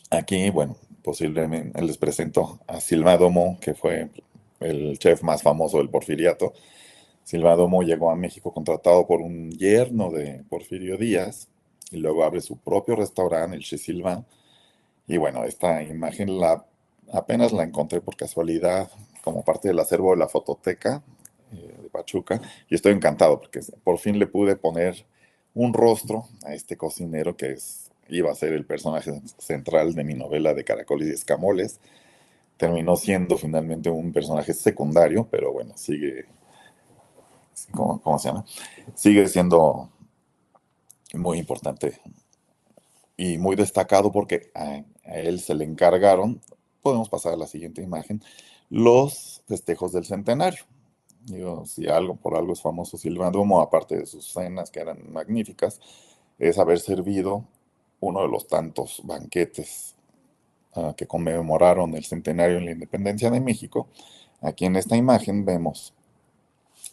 Aquí, bueno, posiblemente les presento a Sylvain Domon, que fue el chef más famoso del Porfiriato. Sylvain Domon llegó a México contratado por un yerno de Porfirio Díaz y luego abre su propio restaurante, el Chez Sylvain. Y bueno, esta imagen apenas la encontré por casualidad como parte del acervo de la fototeca de Pachuca y estoy encantado porque por fin le pude poner un rostro a este cocinero que iba a ser el personaje central de mi novela de Caracoles y Escamoles. terminó siendo finalmente un personaje secundario, pero bueno, sigue, ¿cómo se llama? Sigue siendo muy importante y muy destacado porque a él se le encargaron, podemos pasar a la siguiente imagen, los festejos del centenario. Digo, si algo por algo es famoso Silvano Dumo, aparte de sus cenas que eran magníficas, es haber servido uno de los tantos banquetes que conmemoraron el centenario en la independencia de México. Aquí en esta imagen vemos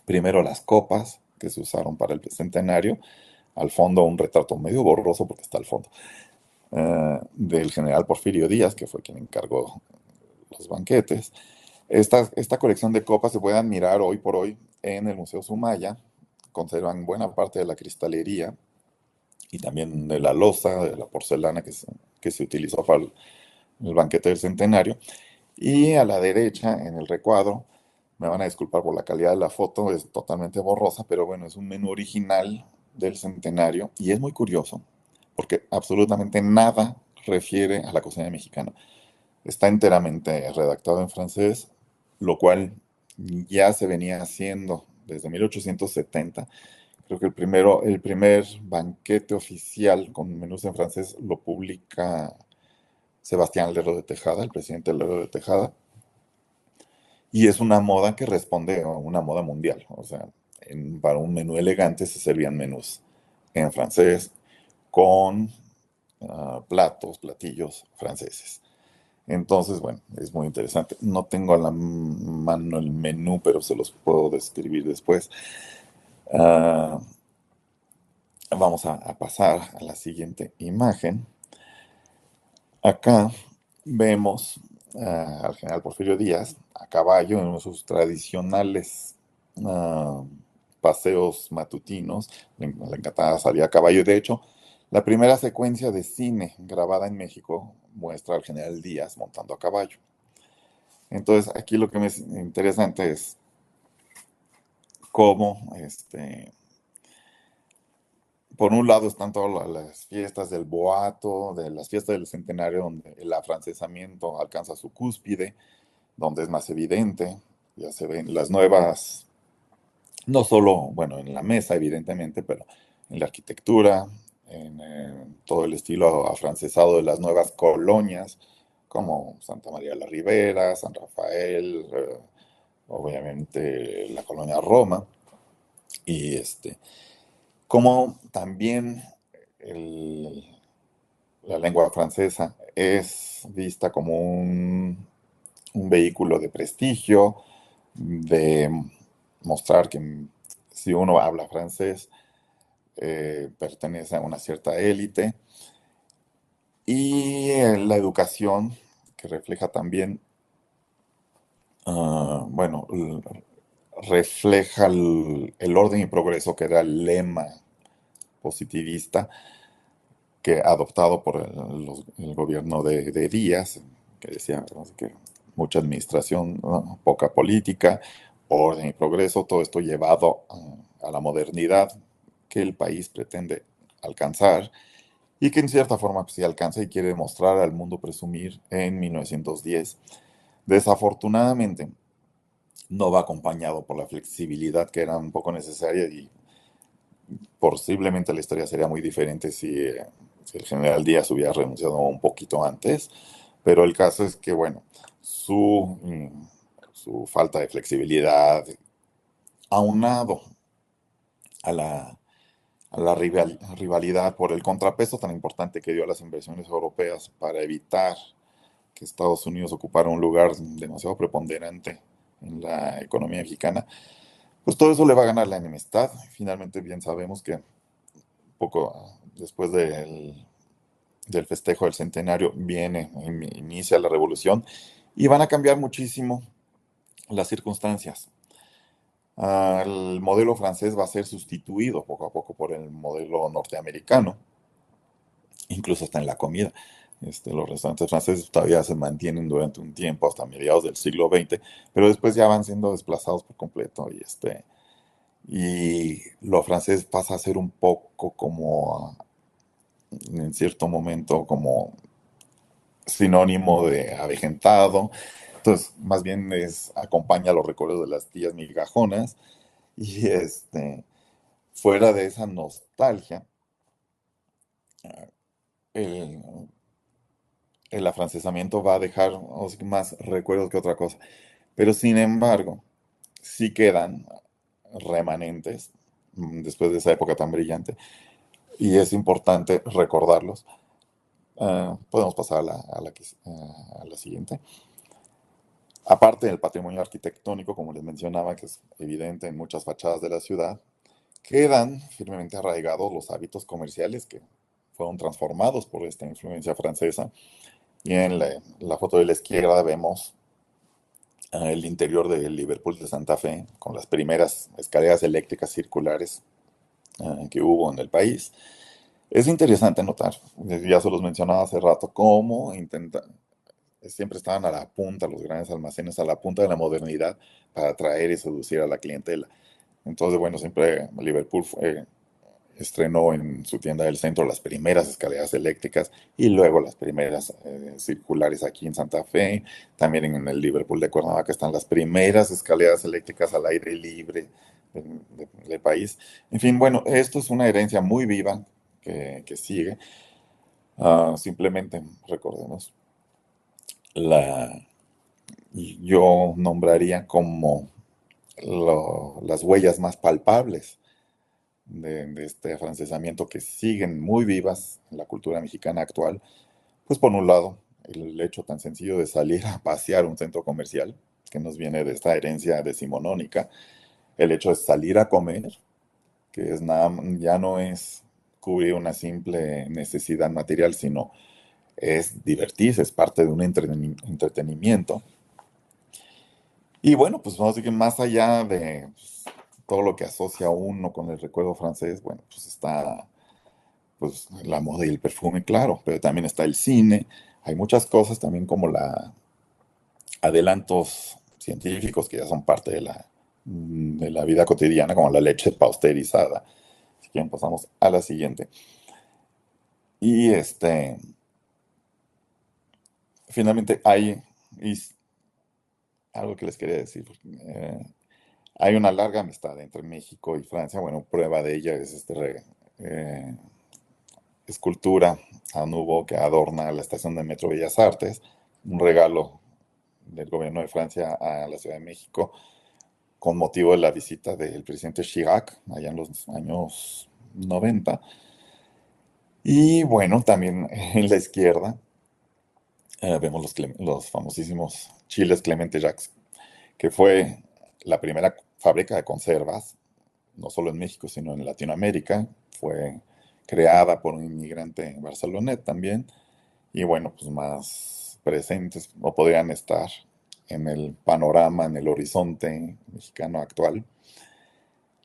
primero las copas que se usaron para el centenario, al fondo un retrato medio borroso porque está al fondo, del general Porfirio Díaz, que fue quien encargó los banquetes. Esta colección de copas se puede admirar hoy por hoy en el Museo Sumaya. Conservan buena parte de la cristalería y también de la loza, de la porcelana que se utilizó para el banquete del centenario. Y a la derecha, en el recuadro, me van a disculpar por la calidad de la foto, es totalmente borrosa, pero bueno, es un menú original del centenario y es muy curioso porque absolutamente nada refiere a la cocina mexicana. Está enteramente redactado en francés, lo cual ya se venía haciendo desde 1870. Creo que el primer banquete oficial con menús en francés lo publica Sebastián Lerdo de Tejada, el presidente Lerdo de Tejada, y es una moda que responde a una moda mundial. O sea, para un menú elegante se servían menús en francés con platillos franceses. Entonces, bueno, es muy interesante. No tengo a la mano el menú, pero se los puedo describir después. Ah, vamos a pasar a la siguiente imagen. Acá vemos al general Porfirio Díaz a caballo en sus tradicionales ah, paseos matutinos. Le encantaba salir a caballo. De hecho, la primera secuencia de cine grabada en México muestra al general Díaz montando a caballo. Entonces, aquí lo que me es interesante es cómo, por un lado están todas las fiestas del Boato, de las fiestas del Centenario, donde el afrancesamiento alcanza su cúspide, donde es más evidente, ya se ven las nuevas, no solo, bueno, en la mesa, evidentemente, pero en la arquitectura, en todo el estilo afrancesado de las nuevas colonias, como Santa María la Ribera, San Rafael, obviamente la colonia Roma, y como también el- la lengua francesa es vista como un vehículo de prestigio, de mostrar que si uno habla francés, pertenece a una cierta élite, y la educación que refleja también, bueno, refleja el orden y progreso que era el lema positivista que adoptado por el gobierno de Díaz, que decía, ¿no?, que mucha administración, ¿no?, poca política, orden y progreso, todo esto llevado a la modernidad que el país pretende alcanzar y que en cierta forma pues, sí alcanza y quiere demostrar al mundo presumir en 1910. Desafortunadamente, no va acompañado por la flexibilidad que era un poco necesaria y posiblemente la historia sería muy diferente si el general Díaz hubiera renunciado un poquito antes, pero el caso es que, bueno, su falta de flexibilidad, aunado a la rivalidad por el contrapeso tan importante que dio a las inversiones europeas para evitar que Estados Unidos ocupara un lugar demasiado preponderante en la economía mexicana, pues todo eso le va a ganar la enemistad. Finalmente bien sabemos que poco después del festejo del centenario inicia la revolución y van a cambiar muchísimo las circunstancias. El modelo francés va a ser sustituido poco a poco por el modelo norteamericano, incluso hasta en la comida. Los restaurantes franceses todavía se mantienen durante un tiempo, hasta mediados del siglo XX, pero después ya van siendo desplazados por completo y lo francés pasa a ser un poco como en cierto momento como sinónimo de avejentado, Entonces, más bien acompaña los recuerdos de las tías migajonas y fuera de esa nostalgia, el, el afrancesamiento va a dejar, o sea, más recuerdos que otra cosa. Pero sin embargo, sí quedan remanentes después de esa época tan brillante y es importante recordarlos. Podemos pasar a la siguiente. Aparte del patrimonio arquitectónico, como les mencionaba, que es evidente en muchas fachadas de la ciudad, quedan firmemente arraigados los hábitos comerciales que fueron transformados por esta influencia francesa. Y en la foto de la izquierda vemos el interior del Liverpool de Santa Fe, con las primeras escaleras eléctricas circulares que hubo en el país. Es interesante notar, ya se los mencionaba hace rato, cómo siempre estaban a la punta, los grandes almacenes, a la punta de la modernidad para atraer y seducir a la clientela. Entonces, bueno, siempre Liverpool estrenó en su tienda del centro las primeras escaleras eléctricas y luego las primeras circulares aquí en Santa Fe. También en el Liverpool de Cuernavaca están las primeras escaleras eléctricas al aire libre del país. En fin, bueno, esto es una herencia muy viva que sigue. Simplemente recordemos, la, yo nombraría como las huellas más palpables de este afrancesamiento que siguen muy vivas en la cultura mexicana actual, pues por un lado, el hecho tan sencillo de salir a pasear un centro comercial, que nos viene de esta herencia decimonónica, el hecho de salir a comer, que es nada, ya no es cubrir una simple necesidad material, sino es divertirse, es parte de un entretenimiento. Y bueno, pues vamos a decir que más allá de todo lo que asocia a uno con el recuerdo francés, bueno, pues está pues la moda y el perfume, claro, pero también está el cine. Hay muchas cosas también como adelantos científicos que ya son parte de la vida cotidiana, como la leche pasteurizada. Si quieren, pasamos a la siguiente. Y finalmente y algo que les quería decir. Hay una larga amistad entre México y Francia. Bueno, prueba de ella es eh, escultura a Nouveau que adorna la estación de Metro Bellas Artes, un regalo del gobierno de Francia a la Ciudad de México con motivo de la visita del presidente Chirac allá en los años 90. Y bueno, también en la izquierda vemos los famosísimos chiles Clemente Jacques, que fue la primera fábrica de conservas, no solo en México, sino en Latinoamérica. Fue creada por un inmigrante barcelonés también. Y bueno, pues más presentes no podrían estar en el panorama, en el horizonte mexicano actual.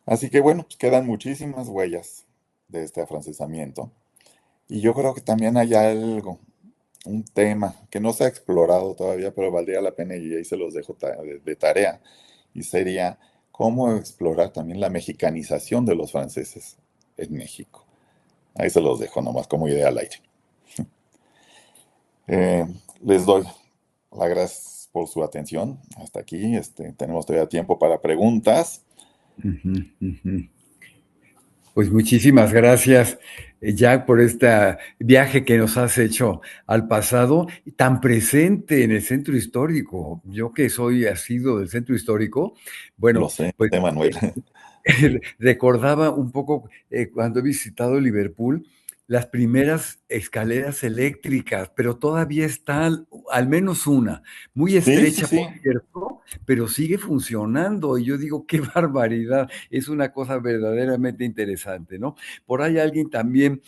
Así que bueno, pues quedan muchísimas huellas de este afrancesamiento. Y yo creo que también hay algo, un tema que no se ha explorado todavía, pero valdría la pena y ahí se los dejo de tarea. Y sería cómo explorar también la mexicanización de los franceses en México. Ahí se los dejo nomás como idea al aire. Eh, Les doy las gracias por su atención. Hasta aquí, tenemos todavía tiempo para preguntas. Ujú, ujú. Pues muchísimas gracias, Jack, por este viaje que nos has hecho al pasado, tan presente en el centro histórico. Yo que soy asiduo del centro histórico, Lo bueno, sé, pues Manuel. recordaba un poco cuando he visitado Liverpool, las primeras escaleras eléctricas, pero todavía está al menos una, muy Sí, sí, estrecha, sí. por cierto, pero sigue funcionando. Y yo digo, qué barbaridad, es una cosa verdaderamente interesante, ¿no? Por ahí alguien también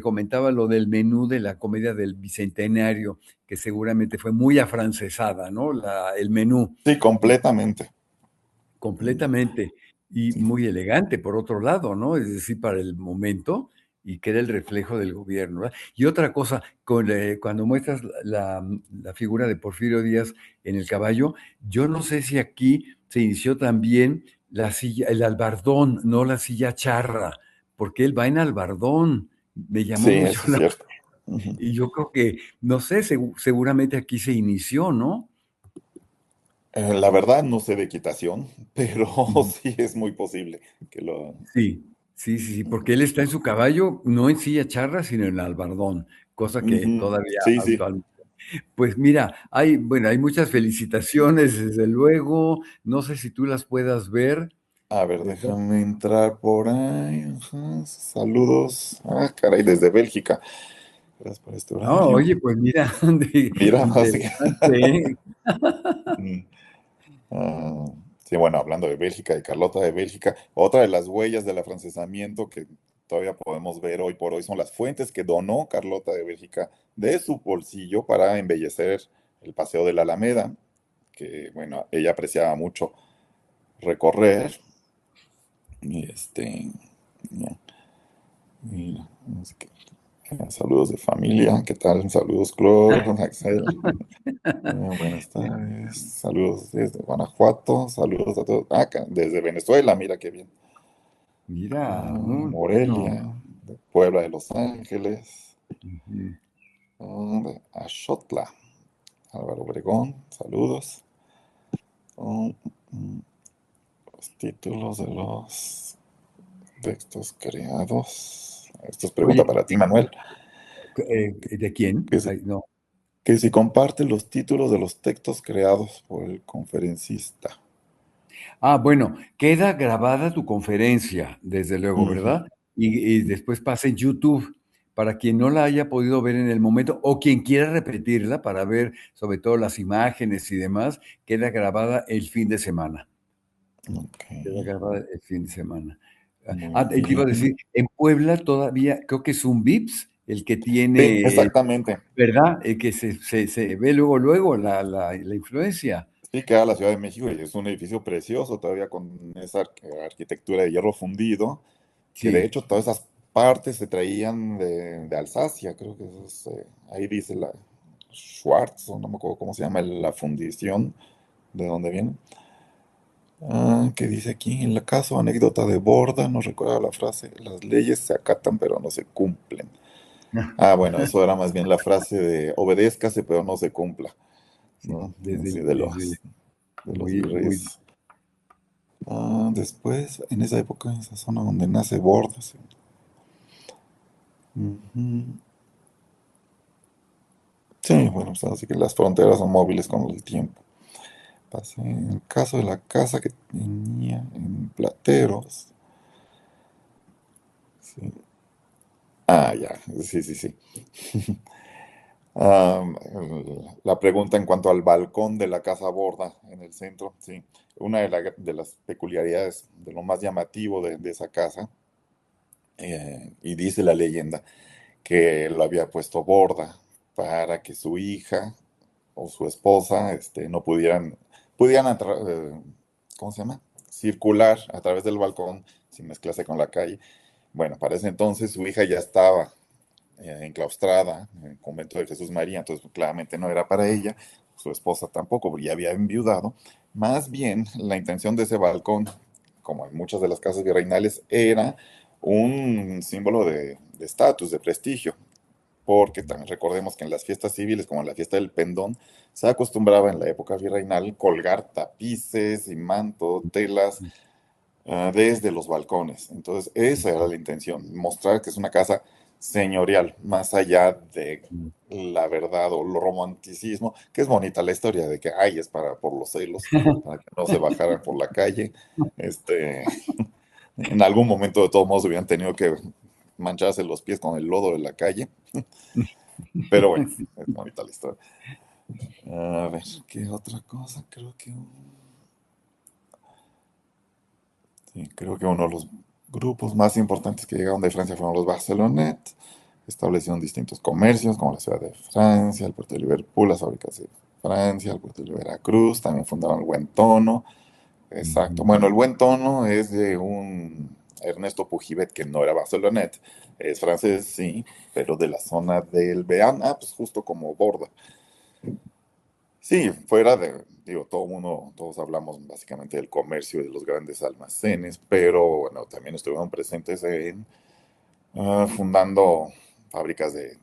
comentaba lo del menú de la comedia del Bicentenario, que seguramente fue muy afrancesada, ¿no? El menú. Sí, completamente. Mm, Completamente. Y sí, muy elegante, por otro lado, ¿no? Es decir, para el momento y que era el reflejo del gobierno, ¿verdad? Y otra cosa, cuando muestras la figura de Porfirio Díaz en el caballo, yo no sé si aquí se inició también la silla, el albardón, no la silla charra, porque él va en albardón. Me llamó sí, mucho eso es la... cierto. Ujú. Y yo creo que, no sé, seguramente aquí se inició, ¿no? La verdad no sé de equitación, pero Ujú. sí es muy posible que lo... Sí, sí, sí, sí, porque él está en su caballo, no en silla charra, sino en albardón, cosa que Ujú. todavía Sí, sí. actualmente. Pues mira, bueno, hay muchas felicitaciones, desde luego. No sé si tú las puedas ver. A ver, De to- déjame entrar por ahí. Ajá. Saludos. Ah, caray, desde Bélgica. Gracias por este No, horario. oye, pues mira, Mira, interesante, ¿eh? Mm, ah, sí, bueno, hablando de Bélgica, de Carlota de Bélgica, otra de las huellas del afrancesamiento que todavía podemos ver hoy por hoy son las fuentes que donó Carlota de Bélgica de su bolsillo para embellecer el Paseo de la Alameda, que, bueno, ella apreciaba mucho recorrer. Y ya, mira, es que- saludos de familia, ¿qué tal? Saludos, Clor, Axel. Buenas tardes. Saludos desde Guanajuato. Saludos a todos. Acá, desde Venezuela, mira qué bien. Mira, muy Morelia, bueno. de Puebla de Los Ángeles. Ujú. De Axotla, Álvaro Obregón. Saludos. Mm, mm, los títulos de los textos creados. Esto es pregunta Oye, para ti, Manuel. ¿de quién? Que si, Ay, no. que si comparte los títulos de los textos creados por el conferencista. Bueno, queda grabada tu conferencia, desde luego, Ujú. ¿verdad? Y después pasa en YouTube. Para quien no la haya podido ver en el momento o quien quiera repetirla para ver sobre todo las imágenes y demás, queda grabada el fin de semana. Ok, Queda grabada el fin de semana. muy Y te iba a decir, bien. en Puebla todavía creo que es un VIPS el que Sí, tiene, exactamente. ¿verdad? El que se ve luego la influencia. Sí, queda la Ciudad de México y es un edificio precioso todavía con esa arquitectura de hierro fundido, que de Sí, hecho todas esas partes se traían de Alsacia, creo que eso es, ahí dice la Schwarz, o no me acuerdo cómo se llama la fundición, de dónde viene. ¿Qué dice aquí? En el caso, anécdota de Borda, nos recuerda la frase, las leyes se acatan pero no se cumplen. Bueno, eso era más bien la frase de obedézcase pero no se cumpla, sí, ¿no? desde, Así desde de los muy, muy. virreyes. Después, en esa época, en esa zona donde nace Borda. Sí. Ujú. Sí, bueno, pues así que las fronteras son móviles con el tiempo. Pasé en el caso de la casa que tenía en Plateros. Sí. Ya, sí, sí, sí. Ah, la pregunta en cuanto al balcón de la casa Borda en el centro, sí. Una de las peculiaridades, de lo más llamativo de esa casa, y dice la leyenda, que lo había puesto Borda para que su hija o su esposa no pudieran ¿cómo se llama? Circular a través del balcón sin mezclarse con la calle. Bueno, para ese entonces su hija ya estaba enclaustrada en el convento de Jesús María, entonces claramente no era para ella, su esposa tampoco, porque ya había enviudado. Más bien, la intención de ese balcón, como en muchas de las casas virreinales, era un símbolo de estatus, de prestigio, porque también recordemos que en las fiestas civiles, como en la fiesta del Pendón, se acostumbraba en la época virreinal colgar tapices y mantos, telas, desde los balcones. Entonces, esa era la intención, mostrar que es una casa señorial, más allá de la verdad o lo romanticismo, que es bonita la historia de que, ay, es por los celos, para que no se bajaran por la calle. Este, en algún momento, de todos modos, hubieran tenido que mancharse los pies con el lodo de la calle, pero bueno, es bonita la historia. A ver, ¿qué otra cosa? Creo que uno de los grupos más importantes que llegaron de Francia fueron los Barcelonet. Establecieron distintos comercios, como la ciudad de Francia, el puerto de Liverpool, las fábricas de Francia, el puerto de Veracruz. También fundaron el Buen Tono. Exacto. Bueno, el Buen Tono es de un Ernesto Pujibet, que no era Barcelonet. Es francés, sí, pero de la zona del Bearn. Pues justo como Borda. Sí, fuera de, digo, todo mundo, todos hablamos básicamente del comercio y de los grandes almacenes, pero bueno, también estuvieron presentes en fundando fábricas de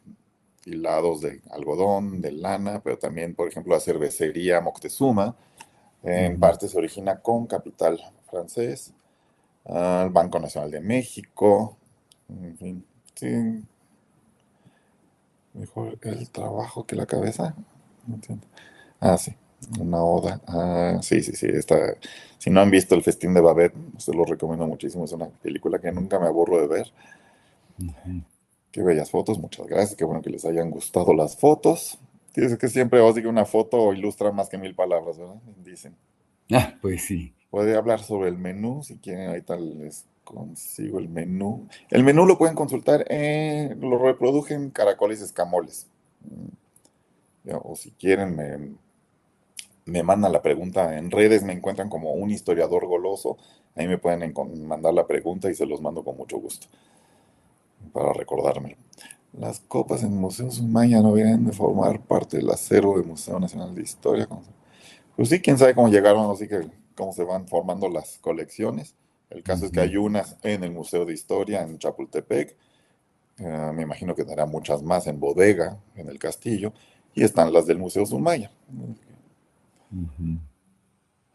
hilados de algodón, de lana, pero también, por ejemplo, la cervecería Moctezuma, En Ujú. parte se origina con capital francés, el Banco Nacional de México, en fin, sí, mejor el trabajo que la cabeza. No entiendo. Ah, sí, una oda. Ah, sí, sí, sí. Si no han visto El Festín de Babette, se lo recomiendo muchísimo. Es una película que nunca me aburro de ver. Ujú. Qué bellas fotos, muchas gracias. Qué bueno que les hayan gustado las fotos. Dice que siempre os digo una foto ilustra más que 1000 palabras, ¿verdad? Dicen. Ah, pues sí. Puede hablar sobre el menú, si quieren, ahorita les consigo el menú. El menú lo pueden consultar, lo reproduje en Caracoles Escamoles. O si quieren, me mandan la pregunta en redes, me encuentran como un historiador goloso. Ahí me pueden mandar la pregunta y se los mando con mucho gusto para recordármelo. Las copas en Museo Sumaya no vienen de formar parte del acervo del Museo Nacional de Historia. Pues sí, quién sabe cómo llegaron, así que cómo se van formando las colecciones. El caso es que Ujú. hay unas en el Museo de Historia en Chapultepec. Me imagino que dará muchas más en Bodega, en el Castillo. Y están las del Museo Sumaya. Ujú.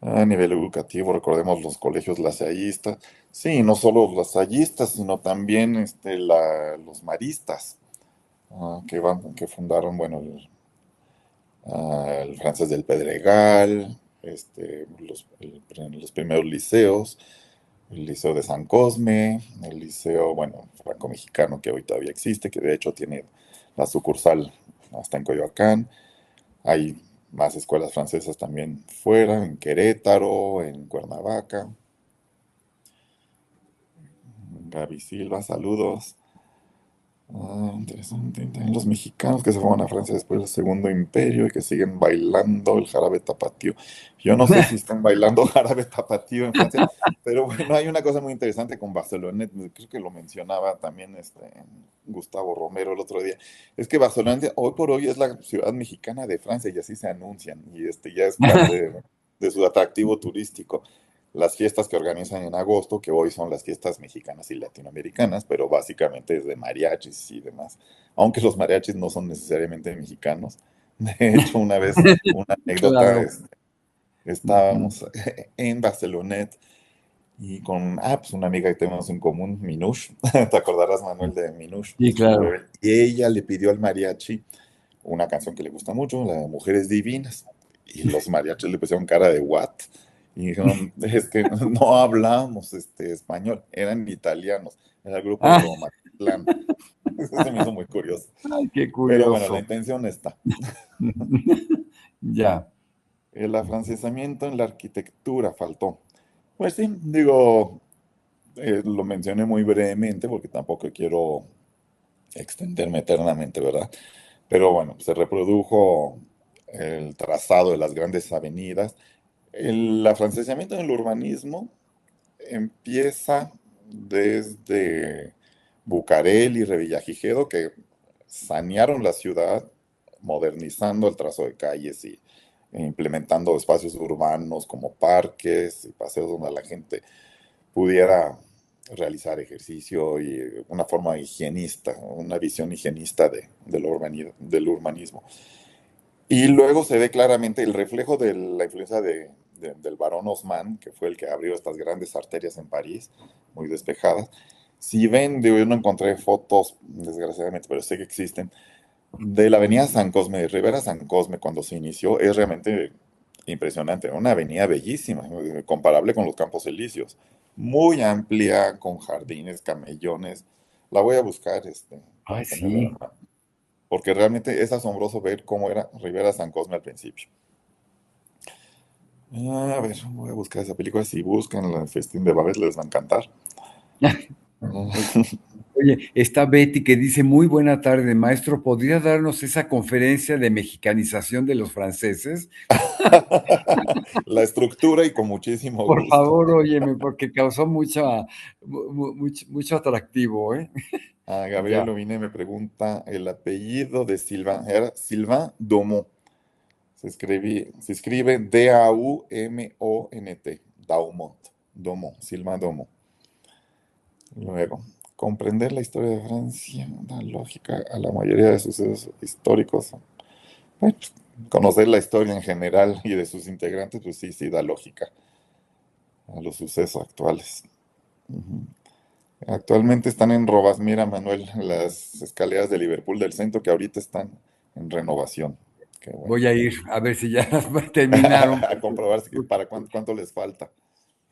A nivel educativo, recordemos los colegios lasallistas. Sí, no solo los lasallistas, sino también los maristas, que fundaron, bueno, el Francés del Pedregal, los primeros liceos, el Liceo de San Cosme, el Liceo, bueno, franco-mexicano que hoy todavía existe, que de hecho tiene la sucursal hasta en Coyoacán. Hay más escuelas francesas también fuera, en Querétaro, en Cuernavaca. Gaby Silva, saludos. Interesante. También los mexicanos que se fueron a Francia después del Segundo Imperio y que siguen bailando el jarabe tapatío. Yo no sé si están bailando jarabe tapatío en Francia, pero bueno, hay una cosa muy interesante con Barcelona, creo que lo mencionaba también Gustavo Romero el otro día, es que Barcelona hoy por hoy es la ciudad mexicana de Francia y así se anuncian y ya es parte de su atractivo turístico. Las fiestas que organizan en agosto, que hoy son las fiestas mexicanas y latinoamericanas, pero básicamente es de mariachis y demás. Aunque los mariachis no son necesariamente mexicanos. De hecho, una vez, una anécdota, Claro. Ujú. estábamos en Barcelonet y con, pues una amiga que tenemos en común, Minush, te acordarás, Manuel, de Minush, Sí, su claro. bebé, y ella le pidió al mariachi una canción que le gusta mucho, la de Mujeres Divinas. Y los mariachis le pusieron cara de what? Y dijeron, es que no hablamos español, eran italianos, era el grupo Ah, Roma-Clan. Eso se me hizo muy curioso. ay, qué Pero bueno, la curioso. intención está. Ya. El afrancesamiento en la arquitectura faltó. Pues sí, digo, lo mencioné muy brevemente porque tampoco quiero extenderme eternamente, ¿verdad? Pero bueno, se reprodujo el trazado de las grandes avenidas. El afrancesamiento en el urbanismo empieza desde Bucareli y Revillagigedo, que sanearon la ciudad, modernizando el trazo de calles e implementando espacios urbanos como parques y paseos donde la gente pudiera realizar ejercicio y una forma higienista, una visión higienista del urbanismo. Y luego se ve claramente el reflejo de la influencia del barón Haussmann, que fue el que abrió estas grandes arterias en París, muy despejadas. Si ven, yo no encontré fotos, desgraciadamente, pero sé que existen, de la avenida San Cosme, de Rivera San Cosme, cuando se inició, es realmente impresionante. Una avenida bellísima, comparable con los Campos Elíseos. Muy amplia, con jardines, camellones. La voy a buscar Ay, para tenerla en la sí. mano, porque realmente es asombroso ver cómo era Rivera San Cosme al principio. A ver, voy a buscar esa película. Si buscan el Festín de Babel, les va a encantar. Oye, está Betty que dice, muy buena tarde, maestro, ¿podría darnos esa conferencia de mexicanización de los franceses? La estructura y con muchísimo Por gusto. favor, óyeme, porque causó mucho atractivo, ¿eh? Gabriel Ya. Lovine me pregunta el apellido de Sylvain. Era Sylvain Domont. Se escribe Daumont. Daumont. Domont. Sylvain Domont. Luego, comprender la historia de Francia da lógica a la mayoría de sucesos históricos. Bueno, conocer la historia en general y de sus integrantes, pues sí, sí da lógica a los sucesos actuales. Ujú. Actualmente están en Robas, mira Manuel, las escaleras de Liverpool del centro que ahorita están en renovación. Qué bueno. Voy a ir a ver si ya las terminaron. A comprobar para cuánto les falta.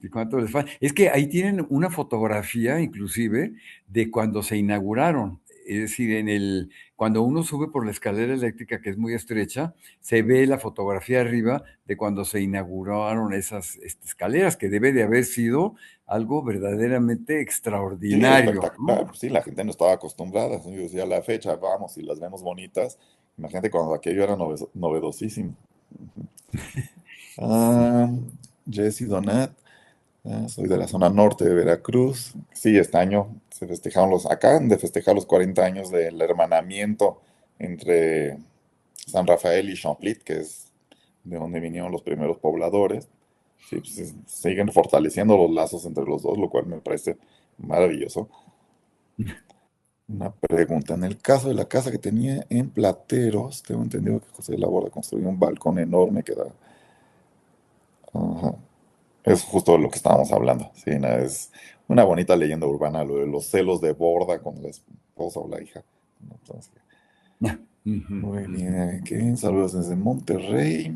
¿Y cuánto les falta? Es que ahí tienen una fotografía, inclusive, de cuando se inauguraron. Es decir, cuando uno sube por la escalera eléctrica, que es muy estrecha, se ve la fotografía arriba de cuando se inauguraron esas escaleras, que debe de haber sido algo verdaderamente Sí, extraordinario, ¿no? espectacular. Pues sí, la gente no estaba acostumbrada. Yo decía, a la fecha, vamos, y las vemos bonitas. Imagínate cuando aquello era novedosísimo. Sí. Ah, Jesse Donat, soy de la zona norte de Veracruz. Sí, este año se festejaron acaban de festejar los 40 años del hermanamiento entre San Rafael y Champlit, que es de donde vinieron los primeros pobladores. Sí, pues, siguen fortaleciendo los lazos entre los dos, lo cual me parece maravilloso. Una pregunta. En el caso de la casa que tenía en Plateros, tengo entendido que José de la Borda construyó un balcón enorme que da. Ajá. Es justo de lo que estábamos hablando. Sí, no, es una bonita leyenda urbana, lo de los celos de Borda con la esposa o la hija. Entonces, Ujú, muy ujú. bien, aquí saludos desde Monterrey.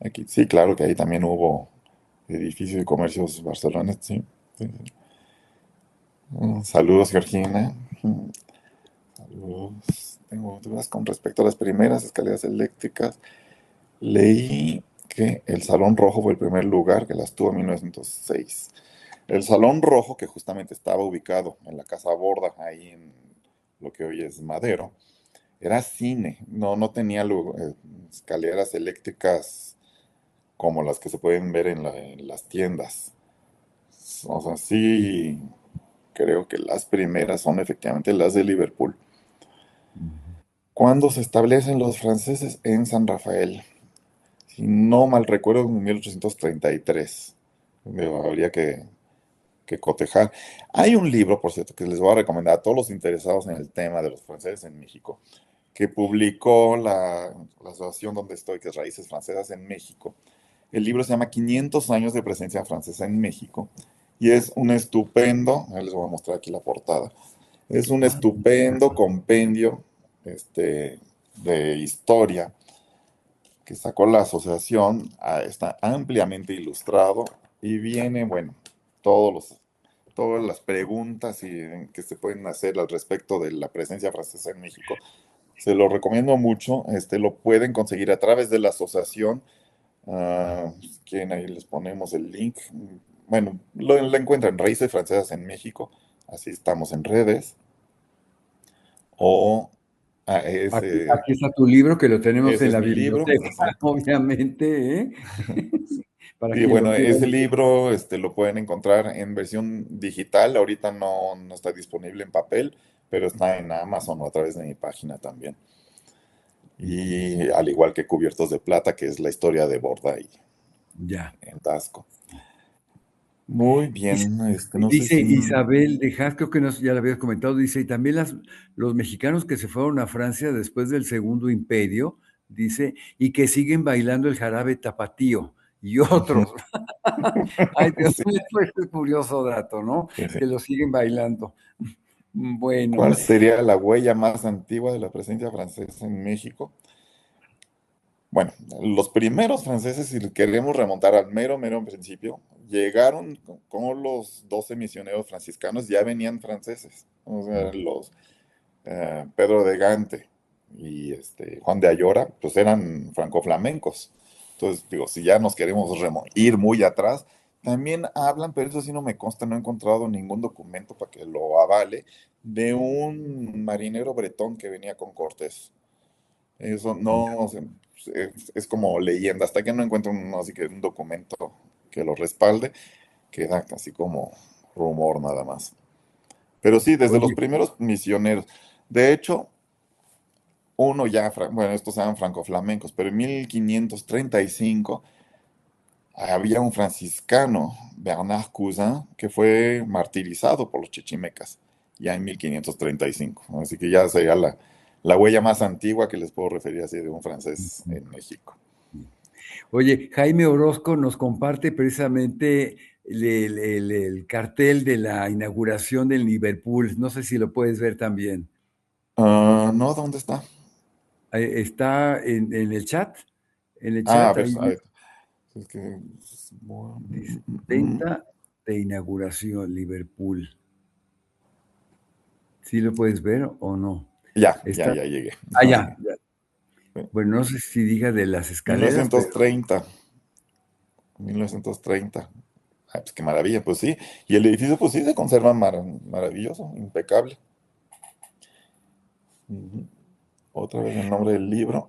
Aquí, sí, claro que ahí también hubo edificios y comercios barceloneses, sí. Sí, sí. Saludos, Georgina. Saludos. Tengo dudas con respecto a las primeras escaleras eléctricas. Leí que el Salón Rojo fue el primer lugar que las tuvo en 1906. El Salón Rojo, que justamente estaba ubicado en la Casa Borda, ahí en lo que hoy es Madero, era cine, no tenía escaleras eléctricas como las que se pueden ver en las tiendas. O sea, sí, creo que las primeras son efectivamente las de Liverpool. ¿Cuándo se establecen los franceses en San Rafael? Si no mal recuerdo, en 1833. Habría que cotejar. Hay un libro, por cierto, que les voy a recomendar a todos los interesados en el tema de los franceses en México, que publicó la asociación donde estoy, que es Raíces Francesas en México. El libro se llama 500 años de presencia francesa en México y es un estupendo, ahí les voy a mostrar aquí la portada, es un Ah, estupendo compendio de historia que sacó la asociación. Está ampliamente ilustrado y viene, bueno, todos los todas las preguntas que se pueden hacer al respecto de la presencia francesa en México. Se lo recomiendo mucho. Lo pueden conseguir a través de la asociación. Si quieren, ahí les ponemos el link. Bueno, lo encuentran Raíces Francesas en México. Así estamos en redes. O ese aquí está tu libro que lo tenemos ese en es la mi libro, biblioteca, exacto. obviamente, ¿eh? Para Sí, quien lo bueno, quiera ese leer. libro lo pueden encontrar en versión digital. Ahorita no está disponible en papel, pero está en Amazon o a través de mi página también. Y al igual que Cubiertos de Plata, que es la historia de Borda y Ya. en Tasco. Muy Dice, bien, no sé dice si... Isabel de Haas, creo que ya lo habías comentado, dice, y también los mexicanos que se fueron a Francia después del Segundo Imperio, dice, y que siguen bailando el jarabe tapatío y otros. Ay, Dios Sí, mío, fue ese curioso dato, ¿no? sí, sí. Que lo siguen bailando. Bueno, ¿Cuál sería la huella más antigua de la presencia francesa en México? Bueno, los primeros franceses, si queremos remontar al mero principio, llegaron con los 12 misioneros franciscanos, ya venían franceses. O sea, los Pedro de Gante y Juan de Ayora, pues eran francoflamencos. Entonces, digo, si ya nos queremos ir muy atrás, también hablan, pero eso sí no me consta, no he encontrado ningún documento para que lo avale, de un marinero bretón que venía con Cortés. Eso no, o sea, es como leyenda, hasta que no encuentro así que un documento que lo respalde, queda casi como rumor nada más. Pero sí, desde los oye, primeros misioneros. De hecho, uno ya, bueno, estos eran franco-flamencos, pero en 1535 había un franciscano, Bernard Cousin, que fue martirizado por los chichimecas, ya en 1535. Así que ya sería la huella más antigua que les puedo referir así de un francés en México. Oye, Jaime Orozco nos comparte precisamente el cartel de la inauguración del Liverpool. No sé si lo puedes ver también. No, ¿dónde está? Está en el chat. En el Ah, chat ahí a ver, es que... dice venta de inauguración, Liverpool. ¿Sí lo puedes ver o no? Está. Ya llegué. Ah, ya. Sí. Bueno, no sé si diga de las escaleras, pero 1930, 1930. Ah, pues qué maravilla, pues sí. Y el edificio, pues sí, se conserva maravilloso, impecable. Ujú. Otra vez el nombre del libro.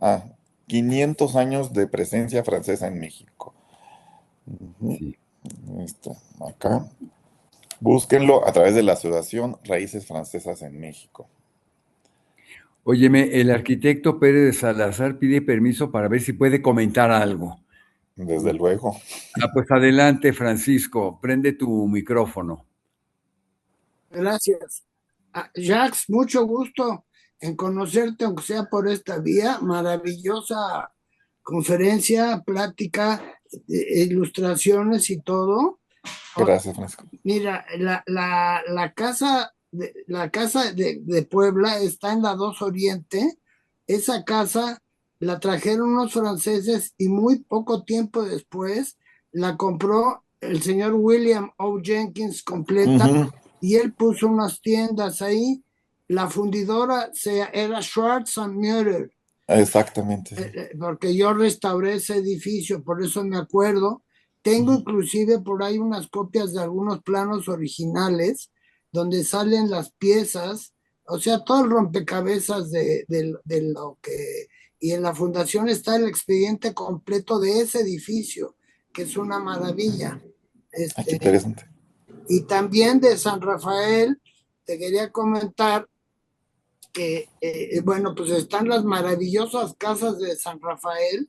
500 años de presencia francesa en México. Ujú. sí. Está acá. Búsquenlo a través de la Asociación Raíces Francesas en México. Óyeme, el arquitecto Pérez de Salazar pide permiso para ver si puede comentar algo. Desde luego. Pues adelante, Francisco, prende tu micrófono. Gracias. Jax, mucho gusto en conocerte, aunque sea por esta vía. Maravillosa conferencia, plática, ilustraciones y todo. Gracias, Francisco. Mira, la casa de Puebla está en la 2 Oriente. Esa casa la trajeron unos franceses y muy poco tiempo después la compró el señor William O. Jenkins completa Ujú. y él puso unas tiendas ahí. La fundidora era Schwartz and Müller, Exactamente, sí. porque yo restauré ese edificio, por eso me acuerdo. Tengo Ujú. inclusive por ahí unas copias de algunos planos originales donde salen las piezas, o sea, todo el rompecabezas de lo que... Y en la fundación está el expediente completo de ese edificio, que es una maravilla. Qué Este, interesante. y también de San Rafael, te quería comentar que, bueno, pues están las maravillosas casas de San Rafael.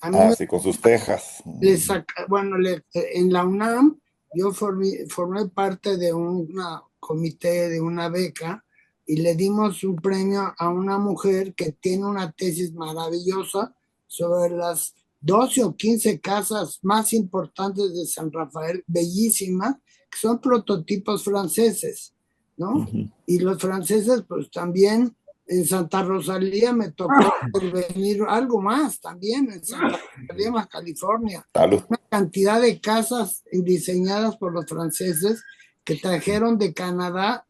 A mí me Sí, con sus tejas. bueno, en la UNAM yo formé parte de un comité de una beca y le dimos un premio a una mujer que tiene una tesis maravillosa sobre las 12 o 15 casas más importantes de San Rafael, bellísimas, que son prototipos franceses, ¿no? Ujú. Y los franceses, pues también en Santa Rosalía me tocó venir algo más también, en Santa Rosalía, Baja California, Salud. una cantidad de casas diseñadas por los franceses que trajeron de Canadá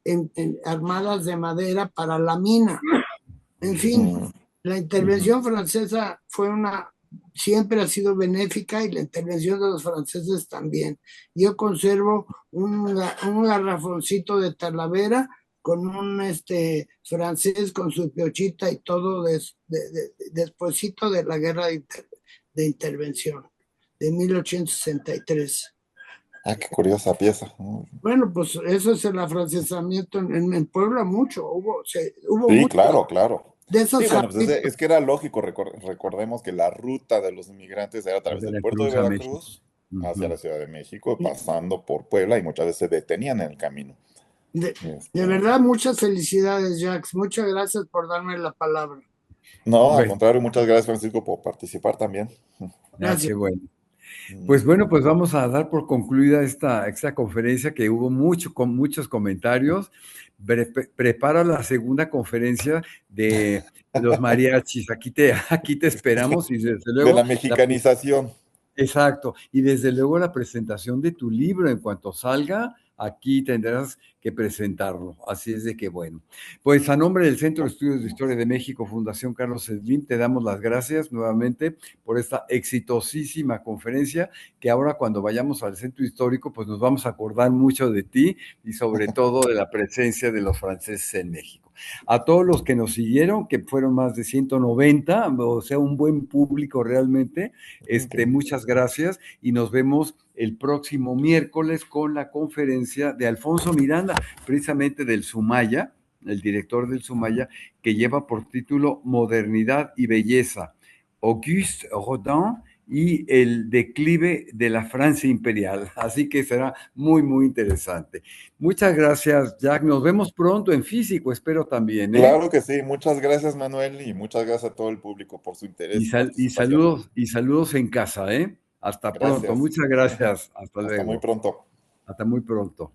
armadas de madera para la mina. En fin, Ujú. la intervención francesa siempre ha sido benéfica y la intervención de los franceses también. Yo conservo un garrafoncito de Talavera con un francés con su piochita y todo despuésito de la guerra de intervención de 1863. Qué curiosa pieza. Bueno, pues eso es el afrancesamiento en Puebla mucho, hubo Sí, mucho claro, claro. de Sí, esas bueno, pues fábricas. es que era lógico, recordemos que la ruta de los inmigrantes era a De través del puerto de Veracruz a México. Veracruz hacia Ujú. la Ciudad de México, pasando por Puebla y muchas veces se detenían en el camino. De Este, verdad, muchas felicidades, Jax. Muchas gracias por darme la palabra. no, al Bueno, contrario, muchas gracias, Francisco, por participar también. Gracias. qué bueno. Mm. Pues bueno, pues vamos a dar por concluida esta conferencia que hubo con muchos comentarios. Prepara la segunda conferencia de los mariachis. Aquí te esperamos y desde De luego la mexicanización. exacto. Y desde luego la presentación de tu libro, en cuanto salga, aquí tendrás que presentarlo. Así es de que bueno. Pues a nombre del Centro de Estudios de Historia de México, Fundación Carlos Slim, te damos las gracias nuevamente por esta exitosísima conferencia, que ahora cuando vayamos al centro histórico, pues nos vamos a acordar mucho de ti y sobre todo de la presencia de los franceses en México. A todos los que nos siguieron, que fueron más de 190, o sea, un buen público realmente, Increíble. muchas gracias y nos vemos el próximo miércoles con la conferencia de Alfonso Miranda, precisamente del Sumaya, el director del Sumaya, que lleva por título Modernidad y Belleza, Auguste Rodin y el declive de la Francia imperial. Así que será muy, muy interesante. Muchas gracias, Jack. Nos vemos pronto en físico, espero también, ¿eh? Claro que sí, muchas gracias Manuel y muchas gracias a todo el público por su interés y Y participación. saludos en casa, ¿eh? Hasta pronto. Gracias. Muchas gracias. Hasta Hasta muy luego. pronto. Hasta muy pronto.